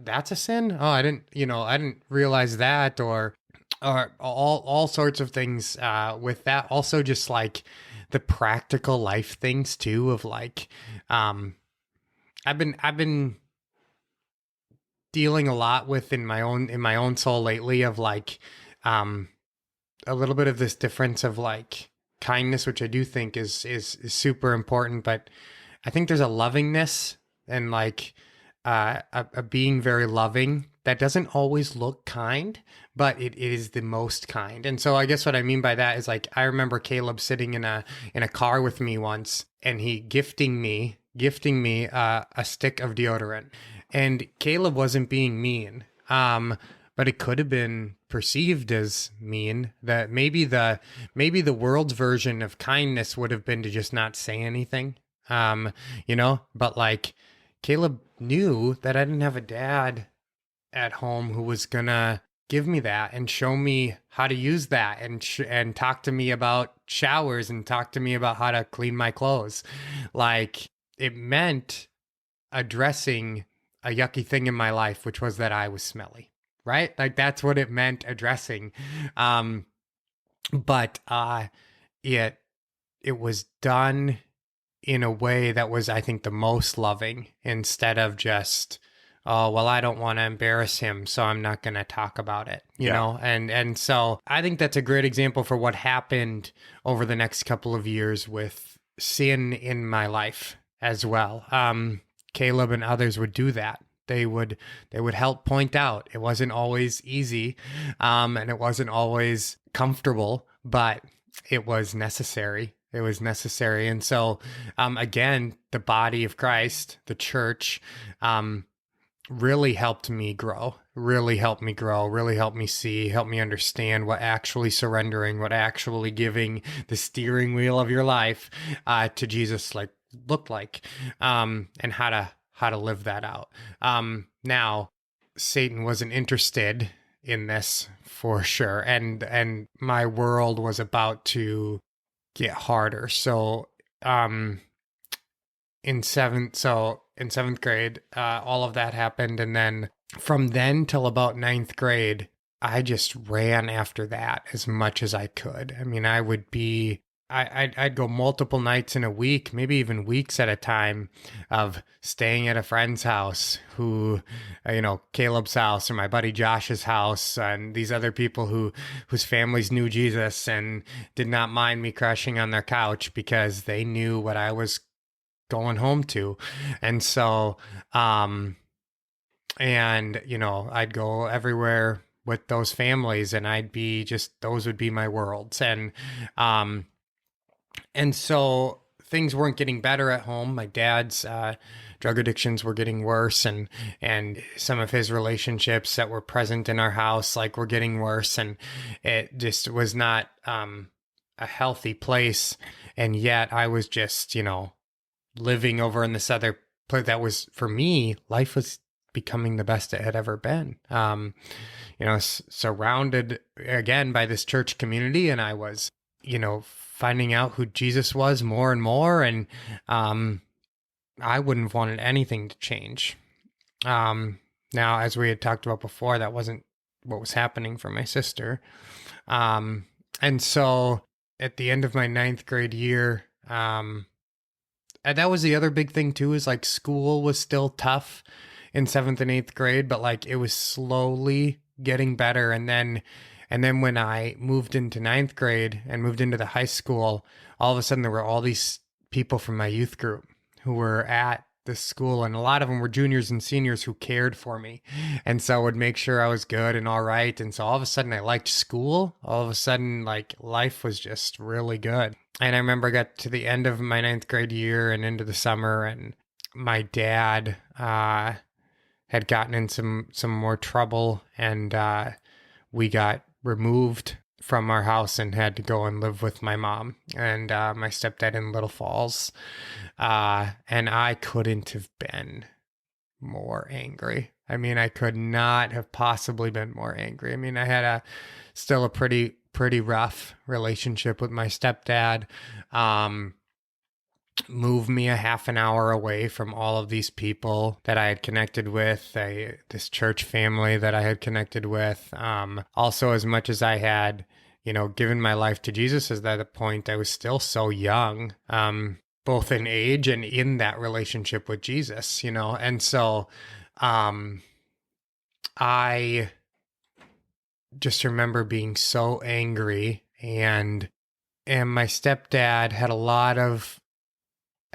That's a sin. I didn't realize that, or all sorts of things with that. Also, just like the practical life things too, of like, I've been dealing a lot with in my own soul lately, of like a little bit of this difference of like kindness, which I do think is super important, but I think there's a lovingness and like a being very loving that doesn't always look kind, but it is the most kind. And so I guess what I mean by that is, like, I remember Caleb sitting in a car with me once, and he gifting me a stick of deodorant. And Caleb wasn't being mean, but it could have been perceived as mean. That maybe the world's version of kindness would have been to just not say anything. But like Caleb knew that I didn't have a dad at home who was gonna give me that and show me how to use that and talk to me about showers and talk to me about how to clean my clothes. Like, it meant addressing a yucky thing in my life, which was that I was smelly, right? Like, that's what it meant addressing. But it was done in a way that was, I think, the most loving, instead of just, oh, well, I don't want to embarrass him, so I'm not going to talk about it, you know? And so I think that's a great example for what happened over the next couple of years with sin in my life as well. Caleb and others would do that. They would help point out. It wasn't always easy, and it wasn't always comfortable, but it was necessary. It was necessary. And so, again, the body of Christ, the church, really helped me grow, really helped me see, helped me understand what actually surrendering, what actually giving the steering wheel of your life to Jesus looked like, and how to live that out. Now, Satan wasn't interested in this for sure, and my world was about to get harder. So, in seventh grade, all of that happened. And then from then till about ninth grade, I just ran after that as much as I could. I mean, I'd go multiple nights in a week, maybe even weeks at a time, of staying at a friend's house who, Caleb's house or my buddy Josh's house, and these other people whose families knew Jesus and did not mind me crashing on their couch because they knew what I was going home to. And so, I'd go everywhere with those families, and those would be my worlds. And so things weren't getting better at home. My dad's drug addictions were getting worse, and some of his relationships that were present in our house, were getting worse, and it just was not a healthy place. And yet I was just, living over in this other place that was, for me, life was becoming the best it had ever been. Surrounded again by this church community, and I was, finding out who Jesus was more and more, and I wouldn't have wanted anything to change. Now, as we had talked about before, that wasn't what was happening for my sister. And so at the end of my ninth grade year, and that was the other big thing too, is school was still tough in 7th and 8th grade, but it was slowly getting better. And then when I moved into 9th grade and moved into the high school, all of a sudden there were all these people from my youth group who were at this school, and a lot of them were juniors and seniors who cared for me, and so would make sure I was good and all right. And so all of a sudden I liked school. All of a sudden, life was just really good. And I remember I got to the end of my 9th grade year and into the summer, and my dad had gotten in some more trouble, and we got removed from our house and had to go and live with my mom and my stepdad in Little Falls. And I couldn't have been more angry. I mean, I could not have possibly been more angry. I mean, I had still a pretty rough relationship with my stepdad. Moved me a half an hour away from all of these people that I had connected with, this church family that I had connected with. Also, as much as I had, given my life to Jesus at that point, I was still so young, both in age and in that relationship with Jesus, And so I just remember being so angry, and my stepdad had a lot of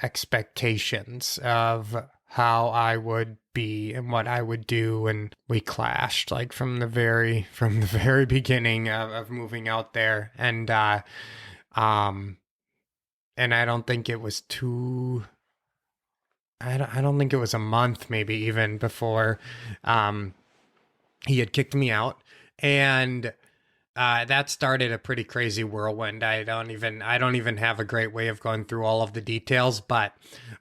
expectations of how I would be and what I would do, and we clashed from the very beginning of moving out there. And I don't think it was I don't think it was a month, maybe even, before he had kicked me out, and that started a pretty crazy whirlwind. I don't even have a great way of going through all of the details, but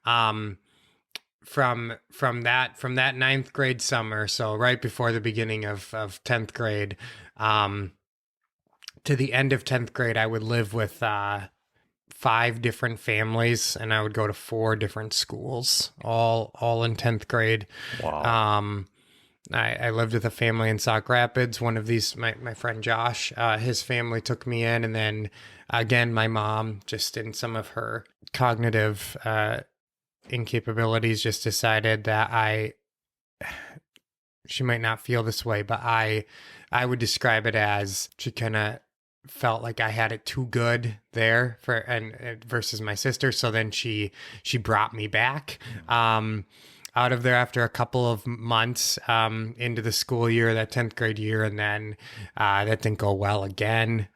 from that ninth grade summer, so right before the beginning of 10th grade, to the end of 10th grade, I would live with 5 different families, and I would go to 4 different schools, all in 10th grade. Wow. I lived with a family in Sauk Rapids. One of these, my friend Josh, his family took me in. And then again, my mom, just in some of her cognitive incapabilities, just decided that she might not feel this way, but I would describe it as she kind of felt like I had it too good there and versus my sister. So then she brought me back. Out of there after a couple of months into the school year, that 10th grade year, and then that didn't go well again.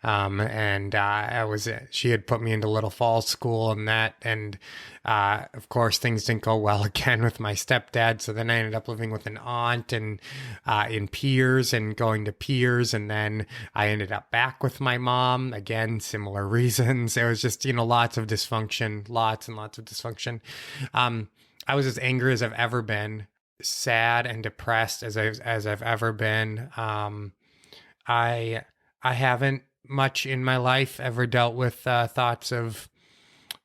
She had put me into Little Falls school and of course things didn't go well again with my stepdad. So then I ended up living with an aunt and in Piers and going to Piers, and then I ended up back with my mom again, similar reasons. It was just lots and lots of dysfunction. I was as angry as I've ever been, sad and depressed as I've ever been. I haven't much in my life ever dealt with thoughts of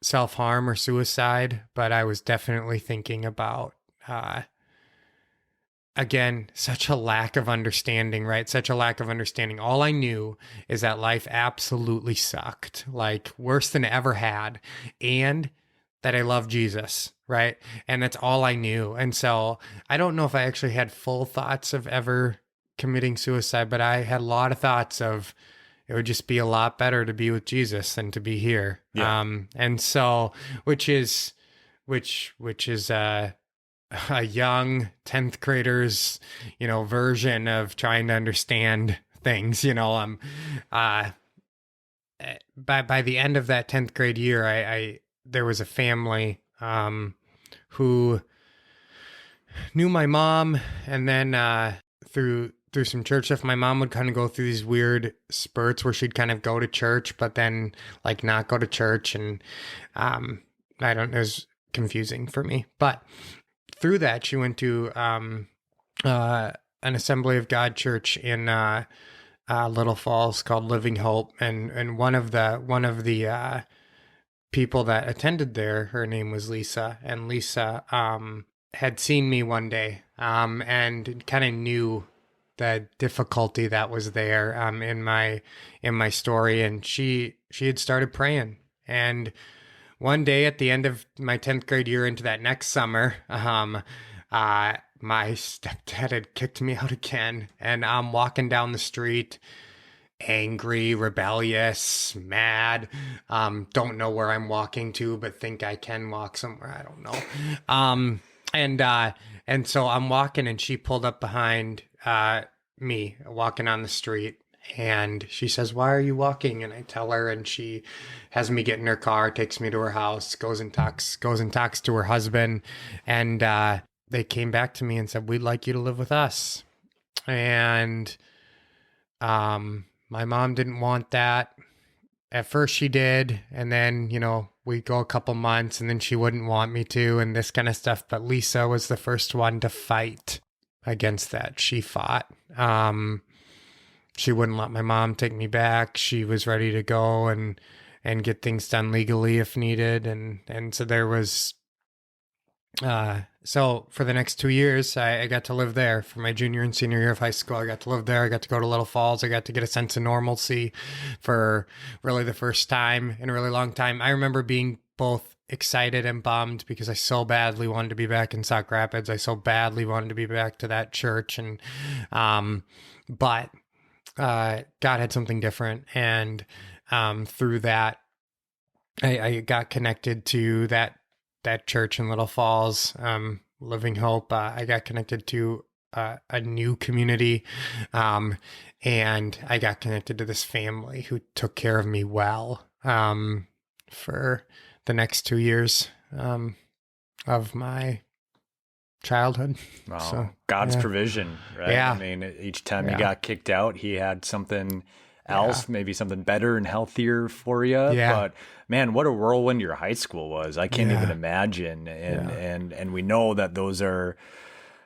self-harm or suicide, but I was definitely thinking about, again, such a lack of understanding, right? Such a lack of understanding. All I knew is that life absolutely sucked, like worse than it ever had, and that I love Jesus, right? And that's all I knew. And so I don't know if I actually had full thoughts of ever committing suicide, but I had a lot of thoughts of it would just be a lot better to be with Jesus than to be here. Yeah. And so, which is a young 10th grader's, version of trying to understand things, by the end of that 10th grade year, there was a family who knew my mom, and then through some church stuff, my mom would kind of go through these weird spurts where she'd kind of go to church, but then like not go to church, and it was confusing for me. But through that, she went to an Assembly of God church in Little Falls called Living Hope, and one of the people that attended there, her name was Lisa, and Lisa had seen me one day and kind of knew the difficulty that was there in my story, and she had started praying. And one day at the end of my 10th grade year into that next summer, my stepdad had kicked me out again, and I'm walking down the street angry, rebellious, mad, don't know where I'm walking to, but think I can walk somewhere. I don't know. And so I'm walking, and she pulled up behind me, walking on the street, and she says, "Why are you walking?" And I tell her, and she has me get in her car, takes me to her house, goes and talks to her husband, and they came back to me and said, "We'd like you to live with us." And my mom didn't want that. At first she did, and then, we go a couple months, and then she wouldn't want me to, and this kind of stuff. But Lisa was the first one to fight against that. She fought. She wouldn't let my mom take me back. She was ready to go and get things done legally if needed. And so there was, so for the next 2 years, I got to live there. For my junior and senior year of high school, I got to live there. I got to go to Little Falls. I got to get a sense of normalcy for really the first time in a really long time. I remember being both excited and bummed because I so badly wanted to be back in Sauk Rapids. I so badly wanted to be back to that church. And, but God had something different. And through that, I got connected to that church in Little Falls, Living Hope. I got connected to a new community, and I got connected to this family who took care of me well for the next 2 years of my childhood. Wow. So, God's yeah. provision, right? Yeah. I mean, each time you Yeah. got kicked out, he had something else, maybe something better and healthier for you. Yeah. But man, what a whirlwind your high school was. I can't even imagine. And we know that those are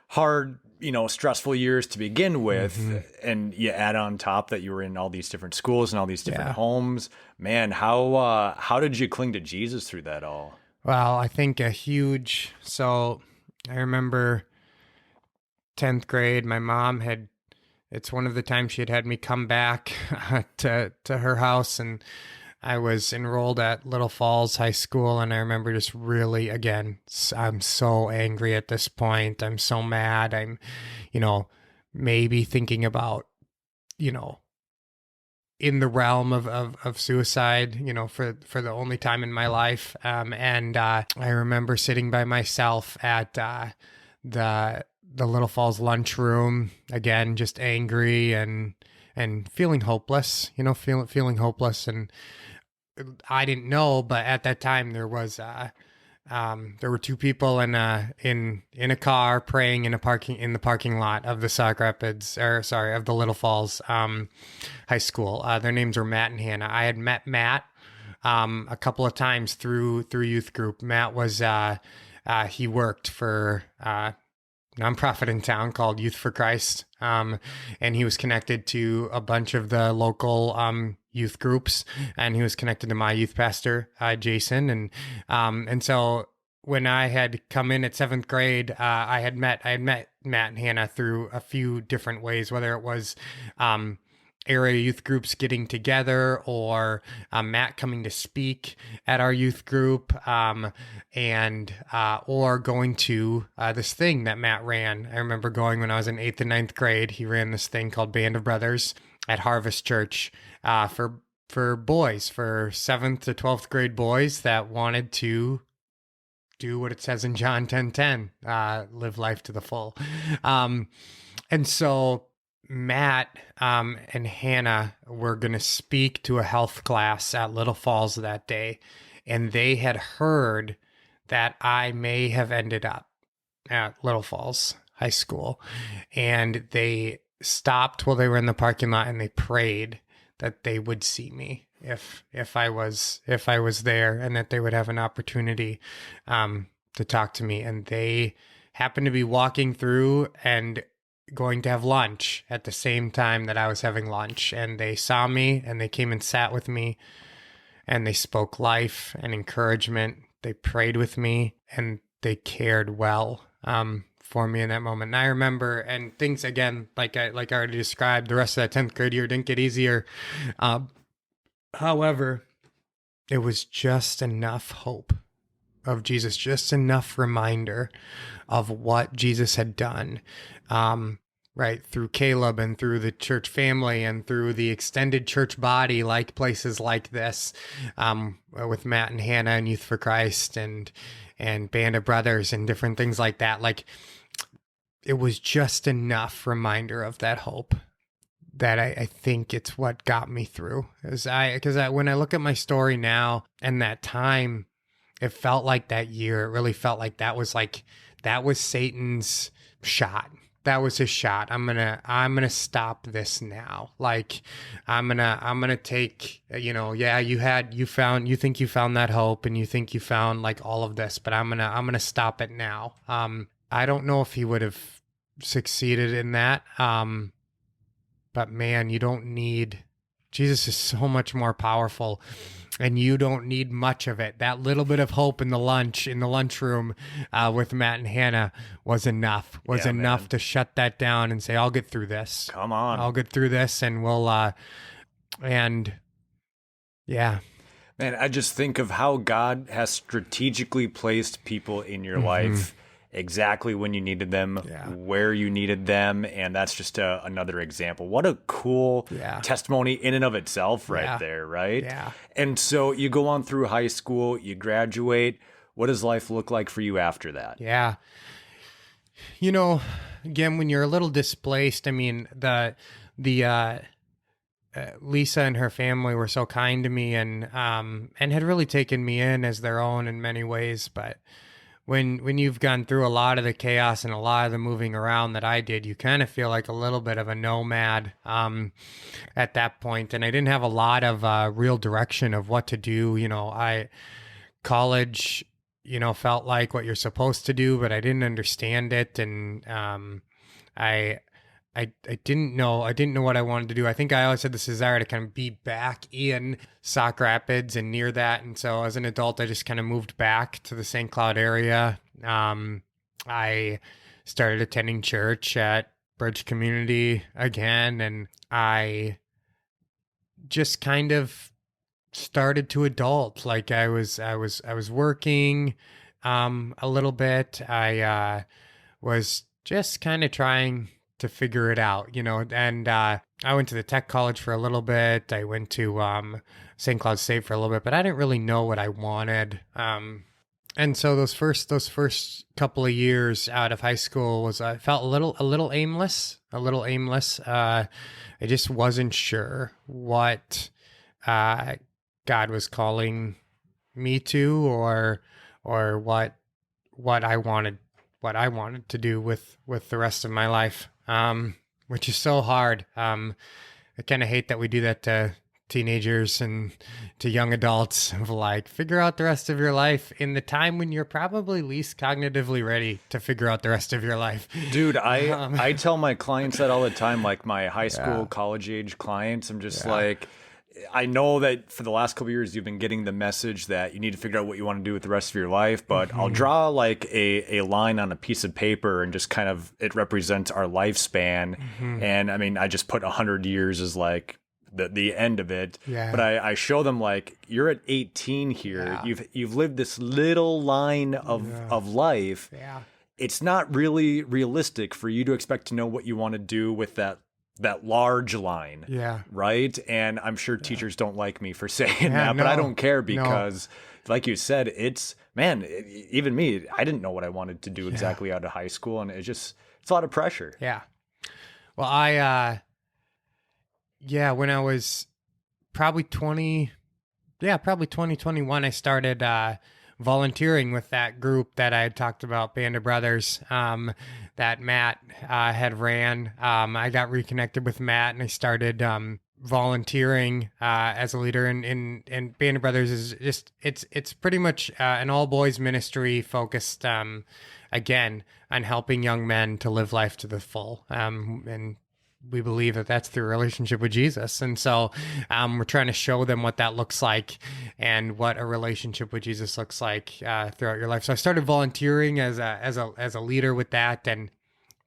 hard, stressful years to begin with. And you add on top that you were in all these different schools and all these different homes. Man, how did you cling to Jesus through that all? Well, I think so I remember 10th grade, my mom it's one of the times she had me come back to her house, and I was enrolled at Little Falls High School, and I remember just really, again, I'm so angry at this point. I'm so mad. I'm, maybe thinking about, in the realm of suicide, for the only time in my life. And I remember sitting by myself at the Little Falls lunchroom, again, just angry and feeling hopeless, feeling hopeless. And I didn't know, but at that time there were two people in a car praying in the parking lot of the of the Little Falls High School. Their names were Matt and Hannah. I had met Matt a couple of times through youth group. Matt was he worked for nonprofit in town called Youth for Christ, and he was connected to a bunch of the local youth groups, and he was connected to my youth pastor, Jason, and so when I had come in at 7th grade, I had met Matt and Hannah through a few different ways, whether it was area youth groups getting together, or Matt coming to speak at our youth group, or going to this thing that Matt ran. I remember going when I was in 8th and 9th grade. He ran this thing called Band of Brothers at Harvest Church for boys, for 7th to 12th grade boys that wanted to do what it says in John 10:10, live life to the full. And so Matt and Hannah were going to speak to a health class at Little Falls that day, and they had heard that I may have ended up at Little Falls High School, and they stopped while they were in the parking lot, and they prayed that they would see me if I was there, and that they would have an opportunity to talk to me. And they happened to be walking through and going to have lunch at the same time that I was having lunch, and they saw me, and they came and sat with me, and they spoke life and encouragement. They prayed with me, and they cared well for me in that moment. And I remember, and things, again, like I already described, the rest of that 10th grade year didn't get easier. However, it was just enough hope of Jesus, just enough reminder of what Jesus had done, right, through Caleb and through the church family and through the extended church body, like places like this, with Matt and Hannah and Youth for Christ and Band of Brothers and different things like that. Like, it was just enough reminder of that hope that I think it's what got me through. Because when I look at my story now and that time, it felt like that year. It really felt like that was Satan's shot. That was his shot. I'm gonna stop this now. Like, I'm gonna take, you think you found that hope, and you think you found like all of this, but I'm gonna stop it now. I don't know if he would have succeeded in that. But man, Jesus is so much more powerful, and you don't need much of it. That little bit of hope in the lunchroom with Matt and Hannah was enough to shut that down and say, I'll get through this. Come on. I'll get through this, and we'll, yeah. Man, I just think of how God has strategically placed people in your life exactly when you needed them, where you needed them, and that's just another example. What a cool testimony in and of itself there, right? Yeah. And so you go on through high school, you graduate. What does life look like for you after that? Yeah. Again, when you're a little displaced, I mean, the Lisa and her family were so kind to me and had really taken me in as their own in many ways, but when you've gone through a lot of the chaos and a lot of the moving around that I did, you kind of feel like a little bit of a nomad at that point. And I didn't have a lot of real direction of what to do. College, felt like what you're supposed to do, but I didn't understand it. And I didn't know what I wanted to do. I think I always had this desire to kind of be back in Sauk Rapids and near that. And so as an adult, I just kind of moved back to the St. Cloud area. I started attending church at Bridge Community again, and I just kind of started to adult. Like I was working a little bit. I was just kind of trying to figure it out, and I went to the tech college for a little bit. I went to St. Cloud State for a little bit, but I didn't really know what I wanted. And so those first couple of years out of high school I felt a little aimless. I just wasn't sure what God was calling me to, or what I wanted to do with the rest of my life. Which is so hard. I kind of hate that we do that to teenagers and to young adults, of like, figure out the rest of your life in the time when you're probably least cognitively ready to figure out the rest of your life. Dude, I tell my clients that all the time, like my high school, college age clients. I'm just like, I know that for the last couple of years, you've been getting the message that you need to figure out what you want to do with the rest of your life. But I'll draw like a line on a piece of paper and just kind of, it represents our lifespan. And I mean, I just put 100 years as like the end of it. Yeah. But I show them like, you're at 18 here. Yeah. You've lived this little line of life. Yeah. It's not really realistic for you to expect to know what you want to do with that large line. Yeah. Right. And I'm sure teachers don't like me for saying that, but I don't care because like you said, even me, I didn't know what I wanted to do exactly out of high school. And it's a lot of pressure. Yeah. Well, when I was probably 2021, I started, volunteering with that group that I had talked about, Band of Brothers, that Matt had ran. I got reconnected with Matt, and I started volunteering as a leader. And Band of Brothers is just it's pretty much an all boys ministry focused again on helping young men to live life to the full. And we believe that that's through a relationship with Jesus. And so we're trying to show them what that looks like and what a relationship with Jesus looks like throughout your life. So I started volunteering as a leader with that. And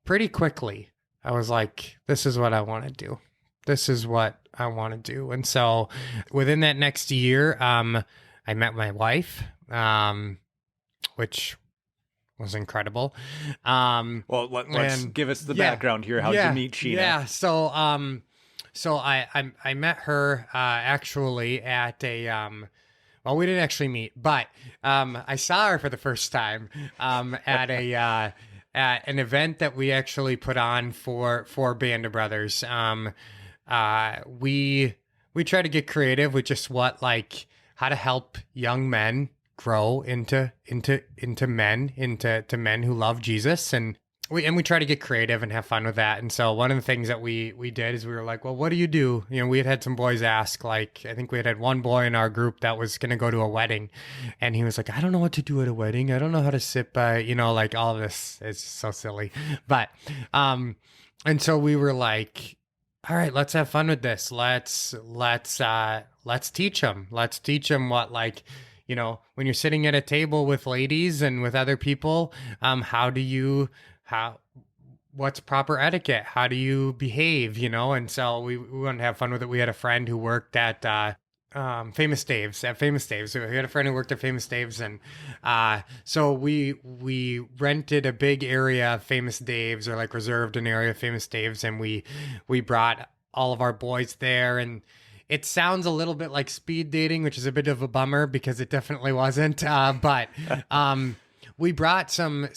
pretty quickly, I was like, this is what I want to do. This is what I want to do. And so within that next year, I met my wife, which was incredible. Let's give us the background here. How'd you meet Sheena? Yeah. So I met her actually at a well, we didn't actually meet, but I saw her for the first time at an event that we actually put on for Band of Brothers. We try to get creative with just how to help young men grow into men who love Jesus, and we try to get creative and have fun with that. And so one of the things that we did is we were like, well, what do you do? We had some boys ask, like, I think we had one boy in our group that was going to go to a wedding, and he was like, I don't know what to do at a wedding. I don't know how to sit by, like all of this. It's so silly. But, and so we were like, all right, let's have fun with this. Let's teach them. Let's teach them what, when you're sitting at a table with ladies and with other people, what's proper etiquette? How do you behave? And so we wanted to have fun with it. We had a friend who worked at Famous Dave's. We had a friend who worked at Famous Dave's, and so we rented a big area of Famous Dave's, or reserved an area of Famous Dave's, and we brought all of our boys there. And it sounds a little bit like speed dating, which is a bit of a bummer because it definitely wasn't. But we brought some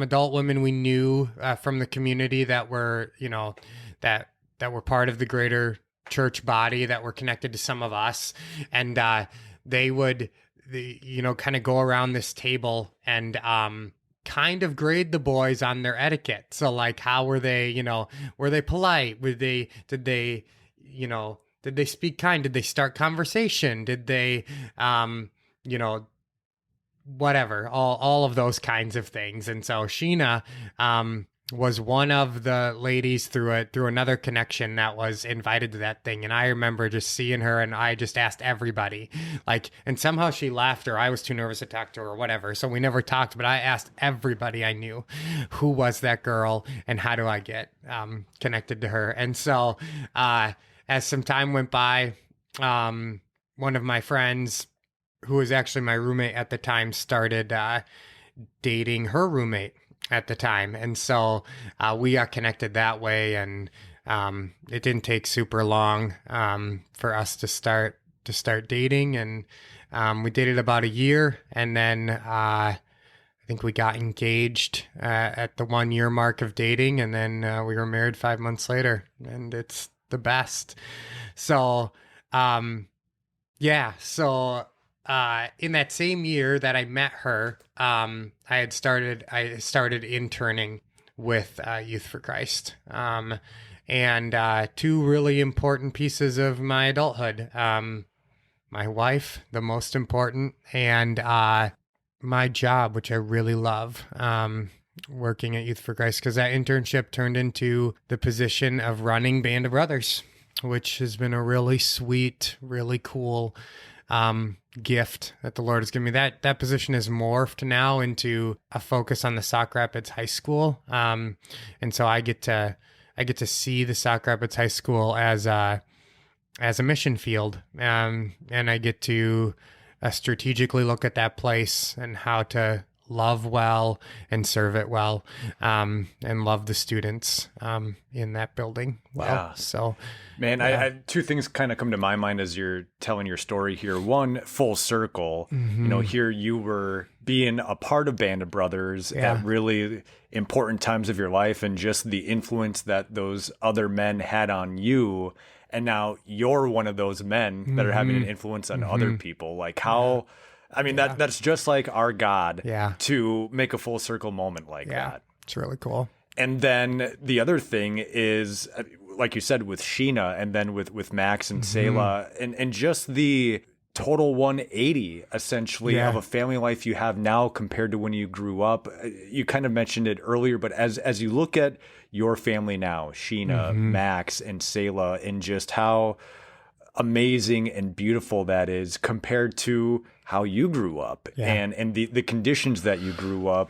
adult women we knew from the community that were, that were part of the greater church body, that were connected to some of us, and they would kind of go around this table and kind of grade the boys on their etiquette. So like, how were they, were they polite? Did they speak kind? Did they start conversation? Did they, whatever, all of those kinds of things. And so Sheena, was one of the ladies through another connection that was invited to that thing. And I remember just seeing her, and I just asked everybody, like, and somehow she left, or I was too nervous to talk to her or whatever. So we never talked, but I asked everybody I knew, who was that girl and how do I get connected to her? And so as some time went by, one of my friends, who was actually my roommate at the time, started dating her roommate at the time. And so we got connected that way, and it didn't take super long for us to start dating. And we dated about a year, and then I think we got engaged at the 1 year mark of dating, and then we were married 5 months later, and it's the best. So in that same year that I met her, I started interning with Youth for Christ. And two really important pieces of my adulthood, my wife, the most important, and my job, which I really love, working at Youth for Christ, because that internship turned into the position of running Band of Brothers, which has been a really sweet, really cool gift that the Lord has given me. That position has morphed now into a focus on the Sauk Rapids High School. And so I get to see the Sauk Rapids High School as a mission field. And I get to strategically look at that place and how to love well and serve it well, and love the students in that building well. Yeah. So, man, yeah. I two things kind of come to my mind as you're telling your story here. One, full circle. Mm-hmm. Here you were being a part of Band of Brothers at really important times of your life, and just the influence that those other men had on you. And now you're one of those men that are having an influence on other people. Like how... I mean, that's just like our God to make a full circle moment like that. It's really cool. And then the other thing is, like you said, with Sheena, and then with Max and Selah, and just the total 180 essentially of a family life you have now compared to when you grew up. You kind of mentioned it earlier, but as you look at your family now, Sheena, Max, and Selah, and just how amazing and beautiful that is compared to how you grew up and the conditions that you grew up.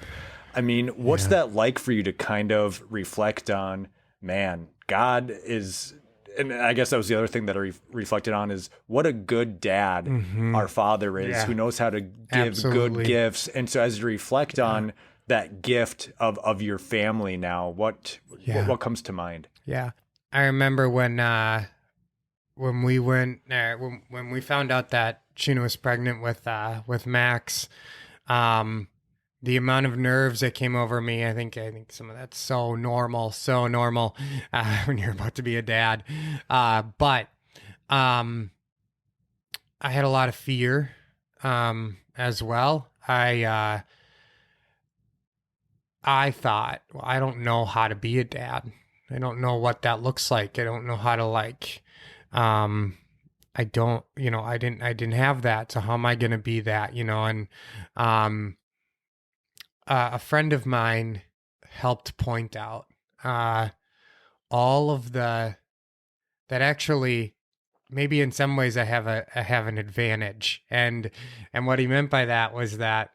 I mean, what's that like for you to kind of reflect on, man, God is, and I guess that was the other thing that I reflected on, is what a good dad our Father is, who knows how to give good gifts. And so as you reflect on that gift of your family now, what comes to mind? Yeah. I remember when we went, when we found out that Sheena was pregnant with Max, the amount of nerves that came over me, I think some of that's so normal when you're about to be a dad. But I had a lot of fear as well. I thought, well, I don't know how to be a dad. I don't know what that looks like. I don't know how to I didn't have that. So how am I going to be that, and, a friend of mine helped point out, all of that actually, maybe in some ways I have an advantage. And what he meant by that was that,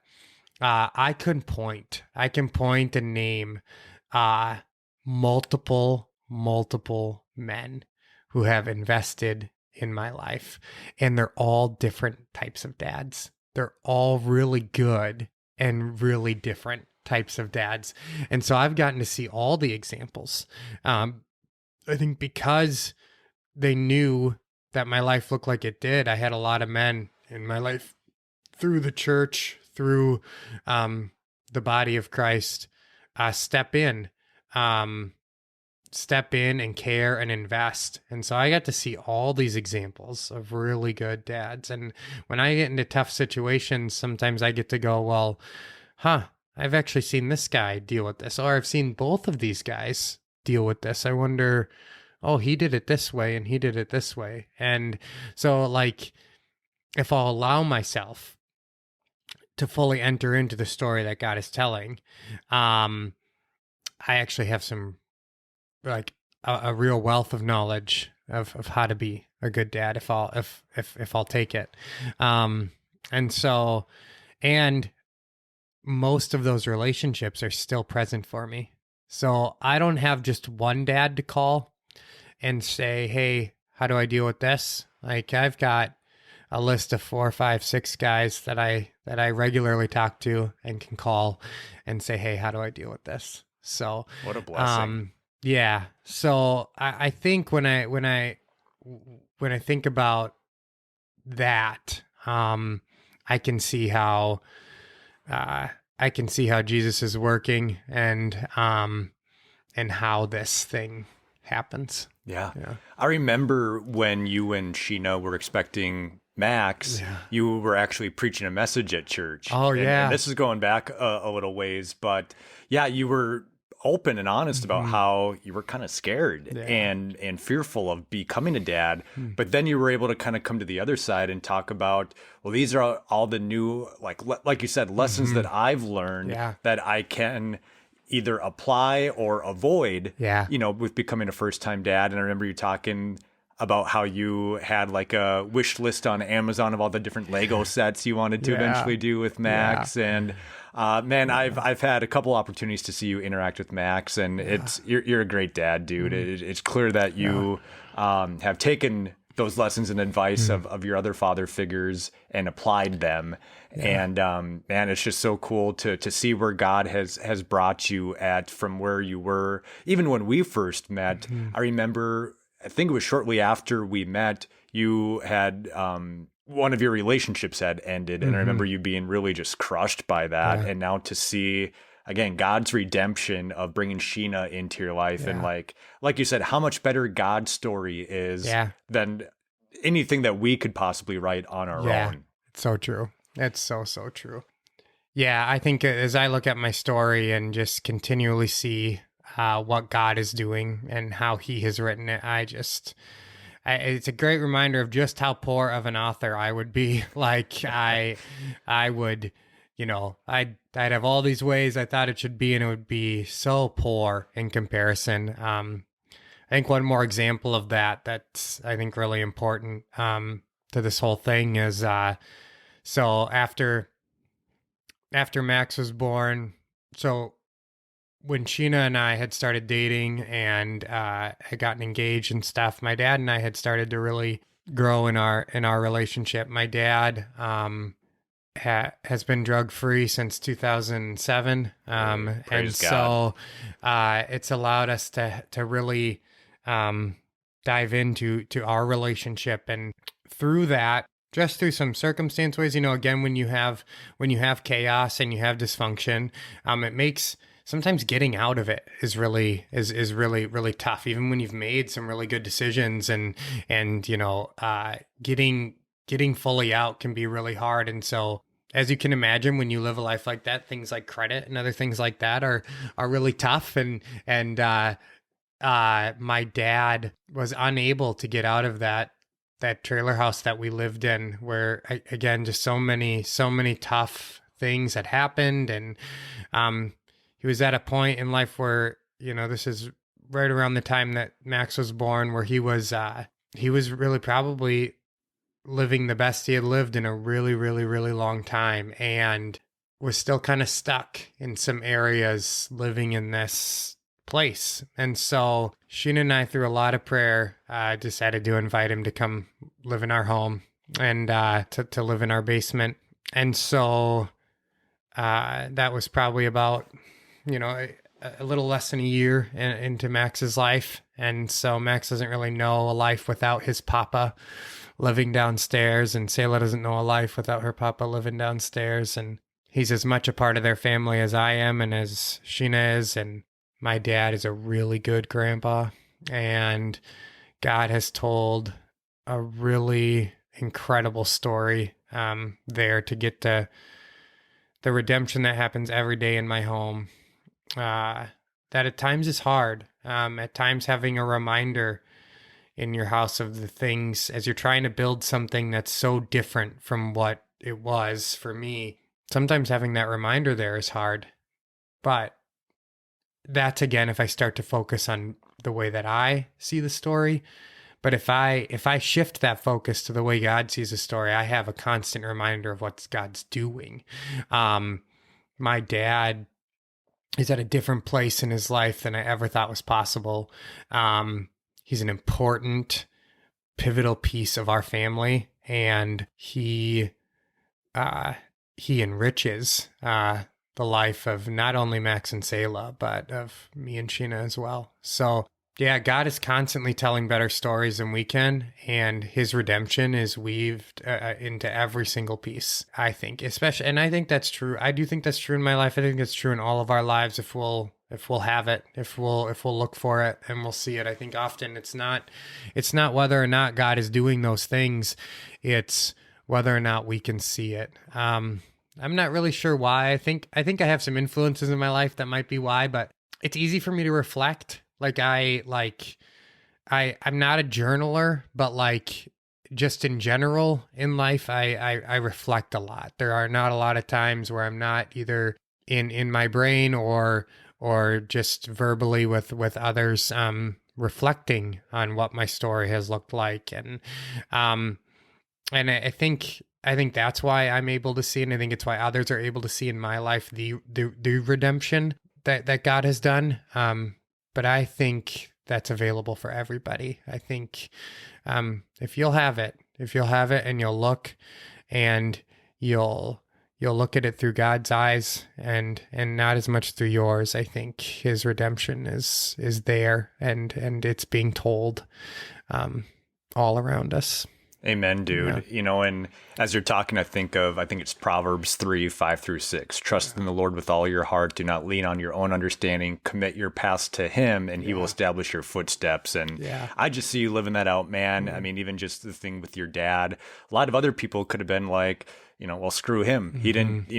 I can point and name, multiple men who have invested in my life, and they're all different types of dads. They're all really good and really different types of dads. And so I've gotten to see all the examples. I think because they knew that my life looked like it did, I had a lot of men in my life through the church, through the body of Christ, step in, step in and care and invest. And so I got to see all these examples of really good dads. And when I get into tough situations, sometimes I get to go, well, I've actually seen this guy deal with this, or I've seen both of these guys deal with this. I wonder, oh, he did it this way and he did it this way. And so like, if I'll allow myself to fully enter into the story that God is telling, I actually have some like a real wealth of knowledge of how to be a good dad if I'll take it. And most of those relationships are still present for me. So I don't have just one dad to call and say, hey, how do I deal with this? Like I've got a list of 4, 5, 6 guys that I regularly talk to and can call and say, hey, how do I deal with this? So what a blessing. Yeah. So I think when I think about that, I can see how Jesus is working and how this thing happens. Yeah. I remember when you and Sheena were expecting Max, you were actually preaching a message at church. Oh, yeah. And this is going back a little ways, but yeah, you were open and honest about how you were kind of scared and fearful of becoming a dad. But then you were able to kind of come to the other side and talk about, well, these are all the new, like you said, lessons that I've learned that I can either apply or avoid, with becoming a first-time dad. And I remember you talking about how you had like a wish list on Amazon of all the different Lego sets you wanted to eventually do with Max. And man, I've had a couple opportunities to see you interact with Max, and you're a great dad, dude. It's clear that you have taken those lessons and advice of your other father figures and applied them. And man, it's just so cool to see where God has brought you from where you were. Even when we first met, I remember, I think it was shortly after we met, you had one of your relationships had ended. And I remember you being really just crushed by that. And now to see, again, God's redemption of bringing Sheena into your life. And like you said, how much better God's story is than anything that we could possibly write on our own. It's so true. It's so true. Yeah, I think as I look at my story and just continually see what God is doing and how he has written it, it's a great reminder of just how poor of an author I would be. Like I would, I'd have all these ways I thought it should be, and it would be so poor in comparison. I think one more example of that's, I think, really important to this whole thing is, so after Max was born, so when Sheena and I had started dating and had gotten engaged and stuff, my dad and I had started to really grow in our relationship. My dad has been drug free since 2007, and God. so it's allowed us to really dive into our relationship, and through that, just through some circumstance ways, again, when you have chaos and you have dysfunction, it makes sometimes getting out of it is really tough, even when you've made some really good decisions, and getting fully out can be really hard. And so, as you can imagine, when you live a life like that, things like credit and other things like that are really tough. And my dad was unable to get out of that trailer house that we lived in, where again, just so many tough things had happened. And he was at a point in life where, this is right around the time that Max was born, where he was really probably living the best he had lived in a really, really, really long time, and was still kind of stuck in some areas living in this place. And so Sheena and I, through a lot of prayer, decided to invite him to come live in our home and to live in our basement. And so that was probably about, a little less than a year into Max's life. And so Max doesn't really know a life without his papa living downstairs, and Selah doesn't know a life without her papa living downstairs. And he's as much a part of their family as I am and as Sheena is. And my dad is a really good grandpa, and God has told a really incredible story there to get to the redemption that happens every day in my home. That at times is hard. At times having a reminder in your house of the things as you're trying to build something that's so different from what it was for me. Sometimes having that reminder there is hard. But that's, again, if I start to focus on the way that I see the story. But if I shift that focus to the way God sees the story, I have a constant reminder of what God's doing. My dad is at a different place in his life than I ever thought was possible. He's an important, pivotal piece of our family, and he enriches the life of not only Max and Selah, but of me and Sheena as well. So yeah, God is constantly telling better stories than we can, and his redemption is weaved into every single piece, I think, especially, and I think that's true. I do think that's true in my life. I think it's true in all of our lives if we'll have it, if we'll look for it and we'll see it. I think often it's not whether or not God is doing those things, it's whether or not we can see it. I'm not really sure why. I think I have some influences in my life that might be why, but it's easy for me to reflect. I'm not a journaler, but like just in general in life, I reflect a lot. There are not a lot of times where I'm not either in my brain or just verbally with others, reflecting on what my story has looked like. And I think that's why I'm able to see, and I think it's why others are able to see in my life the redemption that God has done. But I think that's available for everybody. I think if you'll have it and you'll look and you'll look at it through God's eyes and not as much through yours, I think his redemption is there and it's being told all around us. Amen, dude. Yeah. And as you're talking, I think it's Proverbs 3:5-6. Trust in the Lord with all your heart. Do not lean on your own understanding. Commit your paths to him, and he will establish your footsteps. And I just see you living that out, man. I mean, even just the thing with your dad, a lot of other people could have been like, well, screw him. He didn't,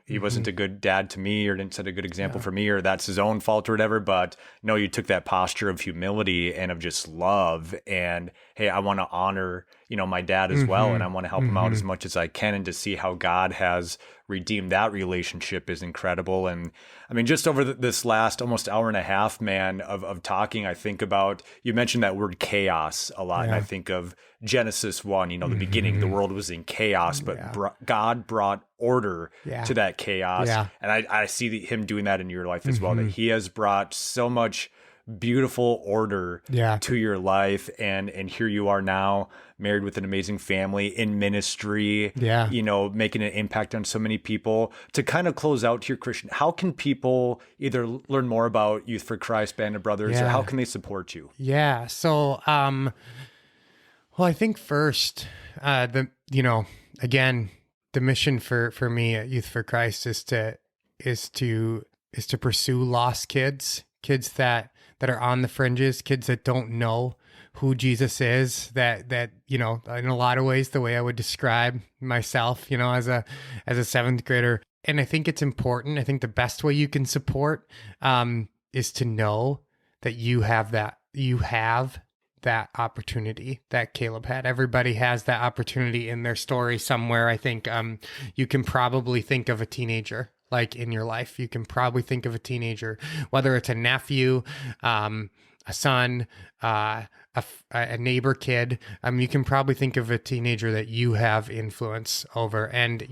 he wasn't a good dad to me or didn't set a good example for me, or that's his own fault or whatever. But no, you took that posture of humility and of just love. And hey, I want to honor, my dad as well. And I want to help him out as much as I can. And to see how God has redeemed that relationship is incredible. And I mean, just over this last almost hour and a half, man, of talking, I think about, you mentioned that word chaos a lot. And I think of Genesis 1, the beginning, the world was in chaos, but God brought order to that chaos. And I see him doing that in your life as well, that he has brought so much beautiful order to your life. And here you are now, married with an amazing family, in ministry, making an impact on so many people. To kind of close out here, Christian, how can people either learn more about Youth for Christ, Band of Brothers, or how can they support you? Yeah. So, well, I think first, again, the mission for me at Youth for Christ is to pursue lost kids that are on the fringes, kids that don't know who Jesus is, that in a lot of ways, the way I would describe myself, as a seventh grader. And I think it's important. I think the best way you can support is to know that you have that opportunity that Caleb had. Everybody has that opportunity in their story somewhere. I think you can probably think of a teenager like in your life. You can probably think of a teenager, whether it's a nephew, a son, a neighbor kid. You can probably think of a teenager that you have influence over. And,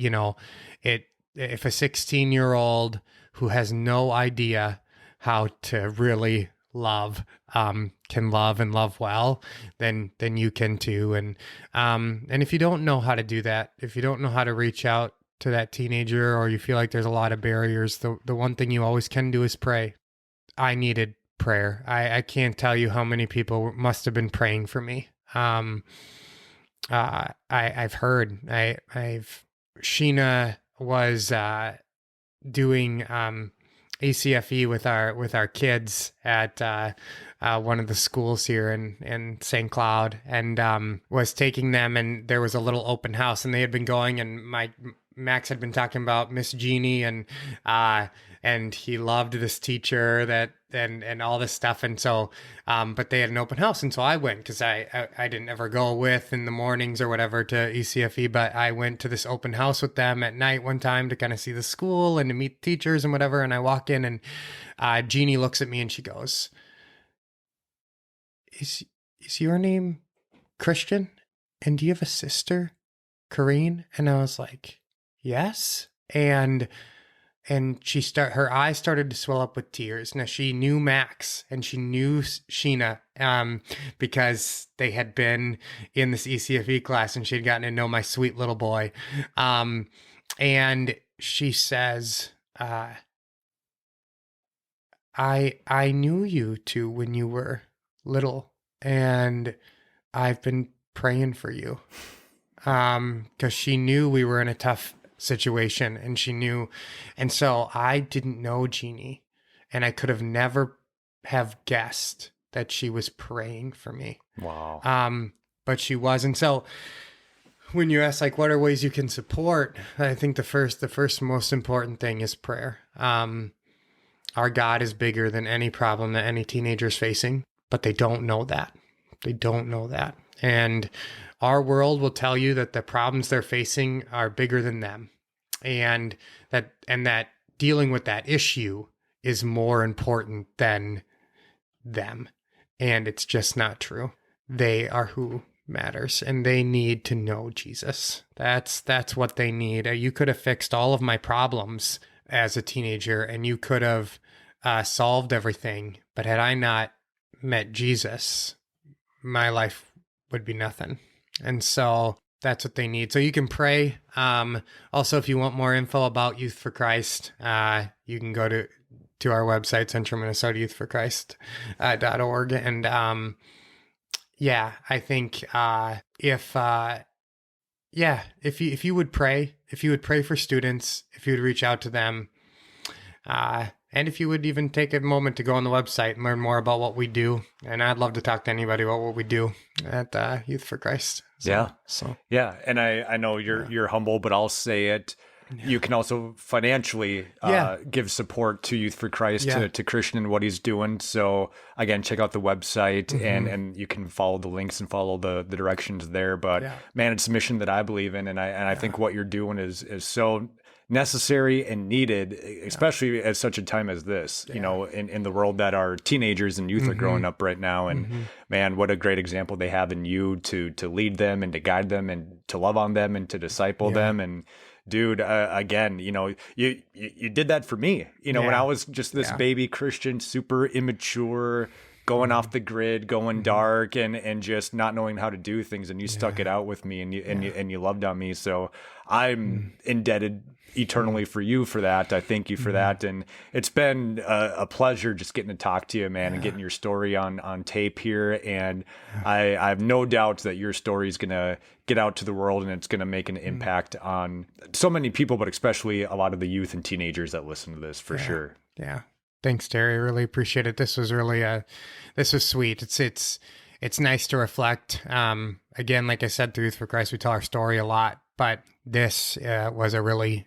if a 16-year-old who has no idea how to really love, can love and love well, then you can too. And if you don't know how to do that, if you don't know how to reach out to that teenager, or you feel like there's a lot of barriers, the one thing you always can do is pray. I needed prayer. I can't tell you how many people must have been praying for me. I've heard, Sheena was doing ACFE with our kids at one of the schools here in St. Cloud, and was taking them, and there was a little open house, and they had been going, and Max had been talking about Miss Jeannie, and he loved this teacher and all this stuff. And so, but they had an open house. And so I went, cause I didn't ever go with in the mornings or whatever to ECFE, but I went to this open house with them at night one time to kind of see the school and to meet teachers and whatever. And I walk in, and Jeannie looks at me and she goes, is your name Christian? And do you have a sister, Corrine? And I was like, yes. And her eyes started to swell up with tears. Now, she knew Max and she knew Sheena, because they had been in this ECFE class, and she had gotten to know my sweet little boy. And she says, I knew you two when you were little, and I've been praying for you. 'Cause she knew we were in a tough situation, and she knew. And so I didn't know Jeannie, and I could have never have guessed that she was praying for me. Wow. But she was. And so when you ask, like, what are ways you can support? I think the first most important thing is prayer. Our God is bigger than any problem that any teenager's facing, but they don't know that. They don't know that. And our world will tell you that the problems they're facing are bigger than them, and that dealing with that issue is more important than them. And it's just not true. They are who matters, and they need to know Jesus. That's what they need. You could have fixed all of my problems as a teenager, and you could have solved everything. But had I not met Jesus, my life would be nothing. And so that's what they need. So you can pray. Also, if you want more info about Youth for Christ, you can go to our website, Central Minnesota Youth for Christ.org. And I think if you would pray, for students, if you would reach out to them, and if you would even take a moment to go on the website and learn more about what we do. And I'd love to talk to anybody about what we do at Youth for Christ. Yeah. And I know you're humble, but I'll say it. Yeah. You can also financially give support to Youth for Christ, to Christian and what he's doing. So again, check out the website, and you can follow the links and follow the directions there. But man, it's a mission that I believe in. And I think what you're doing is so necessary and needed, especially at such a time as this, you know, in the world that our teenagers and youth are growing up right now. And man, what a great example they have in you to lead them and to guide them and to love on them and to disciple them. And dude, again, you know, you did that for me, you know, when I was just this baby Christian, super immature, going off the grid, going dark, and just not knowing how to do things. And you stuck it out with me, and you loved on me. So I'm indebted eternally for you for that. I thank you for that. And it's been a pleasure just getting to talk to you, man, and getting your story on tape here. And I have no doubt that your story is going to get out to the world, and it's going to make an impact on so many people, but especially a lot of the youth and teenagers that listen to this for sure. Yeah. Thanks, Terry. I really appreciate it. This was really this was sweet. It's nice to reflect. Again, like I said, through Youth for Christ, we tell our story a lot, but this was a really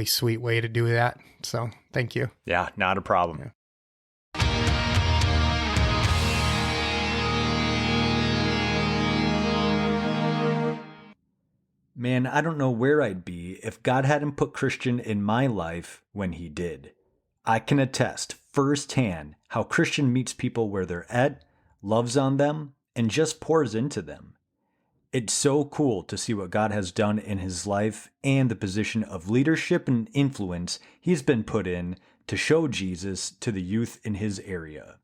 sweet way to do that. So thank you. Yeah, not a problem. Yeah. Man, I don't know where I'd be if God hadn't put Christian in my life when he did. I can attest firsthand how Christian meets people where they're at, loves on them, and just pours into them. It's so cool to see what God has done in his life and the position of leadership and influence he's been put in to show Jesus to the youth in his area.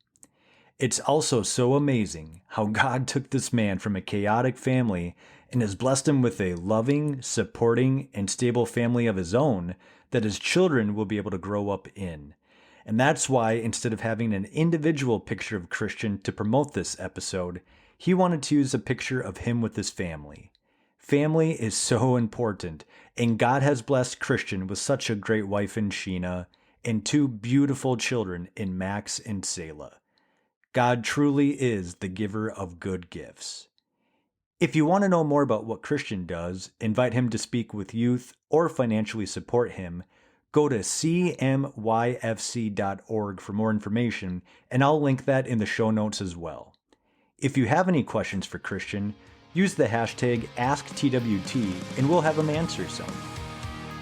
It's also so amazing how God took this man from a chaotic family and has blessed him with a loving, supporting, and stable family of his own that his children will be able to grow up in. And that's why, instead of having an individual picture of Christian to promote this episode, he wanted to use a picture of him with his family. Family is so important, and God has blessed Christian with such a great wife in Sheena, and 2 beautiful children in Max and Selah. God truly is the giver of good gifts. If you want to know more about what Christian does, invite him to speak with youth, or financially support him, go to cmyfc.org for more information, and I'll link that in the show notes as well. If you have any questions for Christian, use the hashtag AskTWT and we'll have him answer some.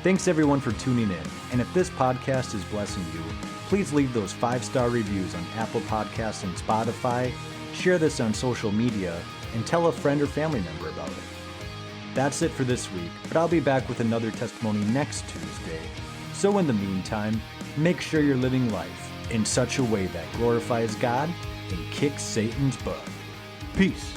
Thanks everyone for tuning in, and if this podcast is blessing you, please leave those 5-star reviews on Apple Podcasts and Spotify, share this on social media, and tell a friend or family member about it. That's it for this week, but I'll be back with another testimony next Tuesday. So in the meantime, make sure you're living life in such a way that glorifies God and kicks Satan's butt. Peace.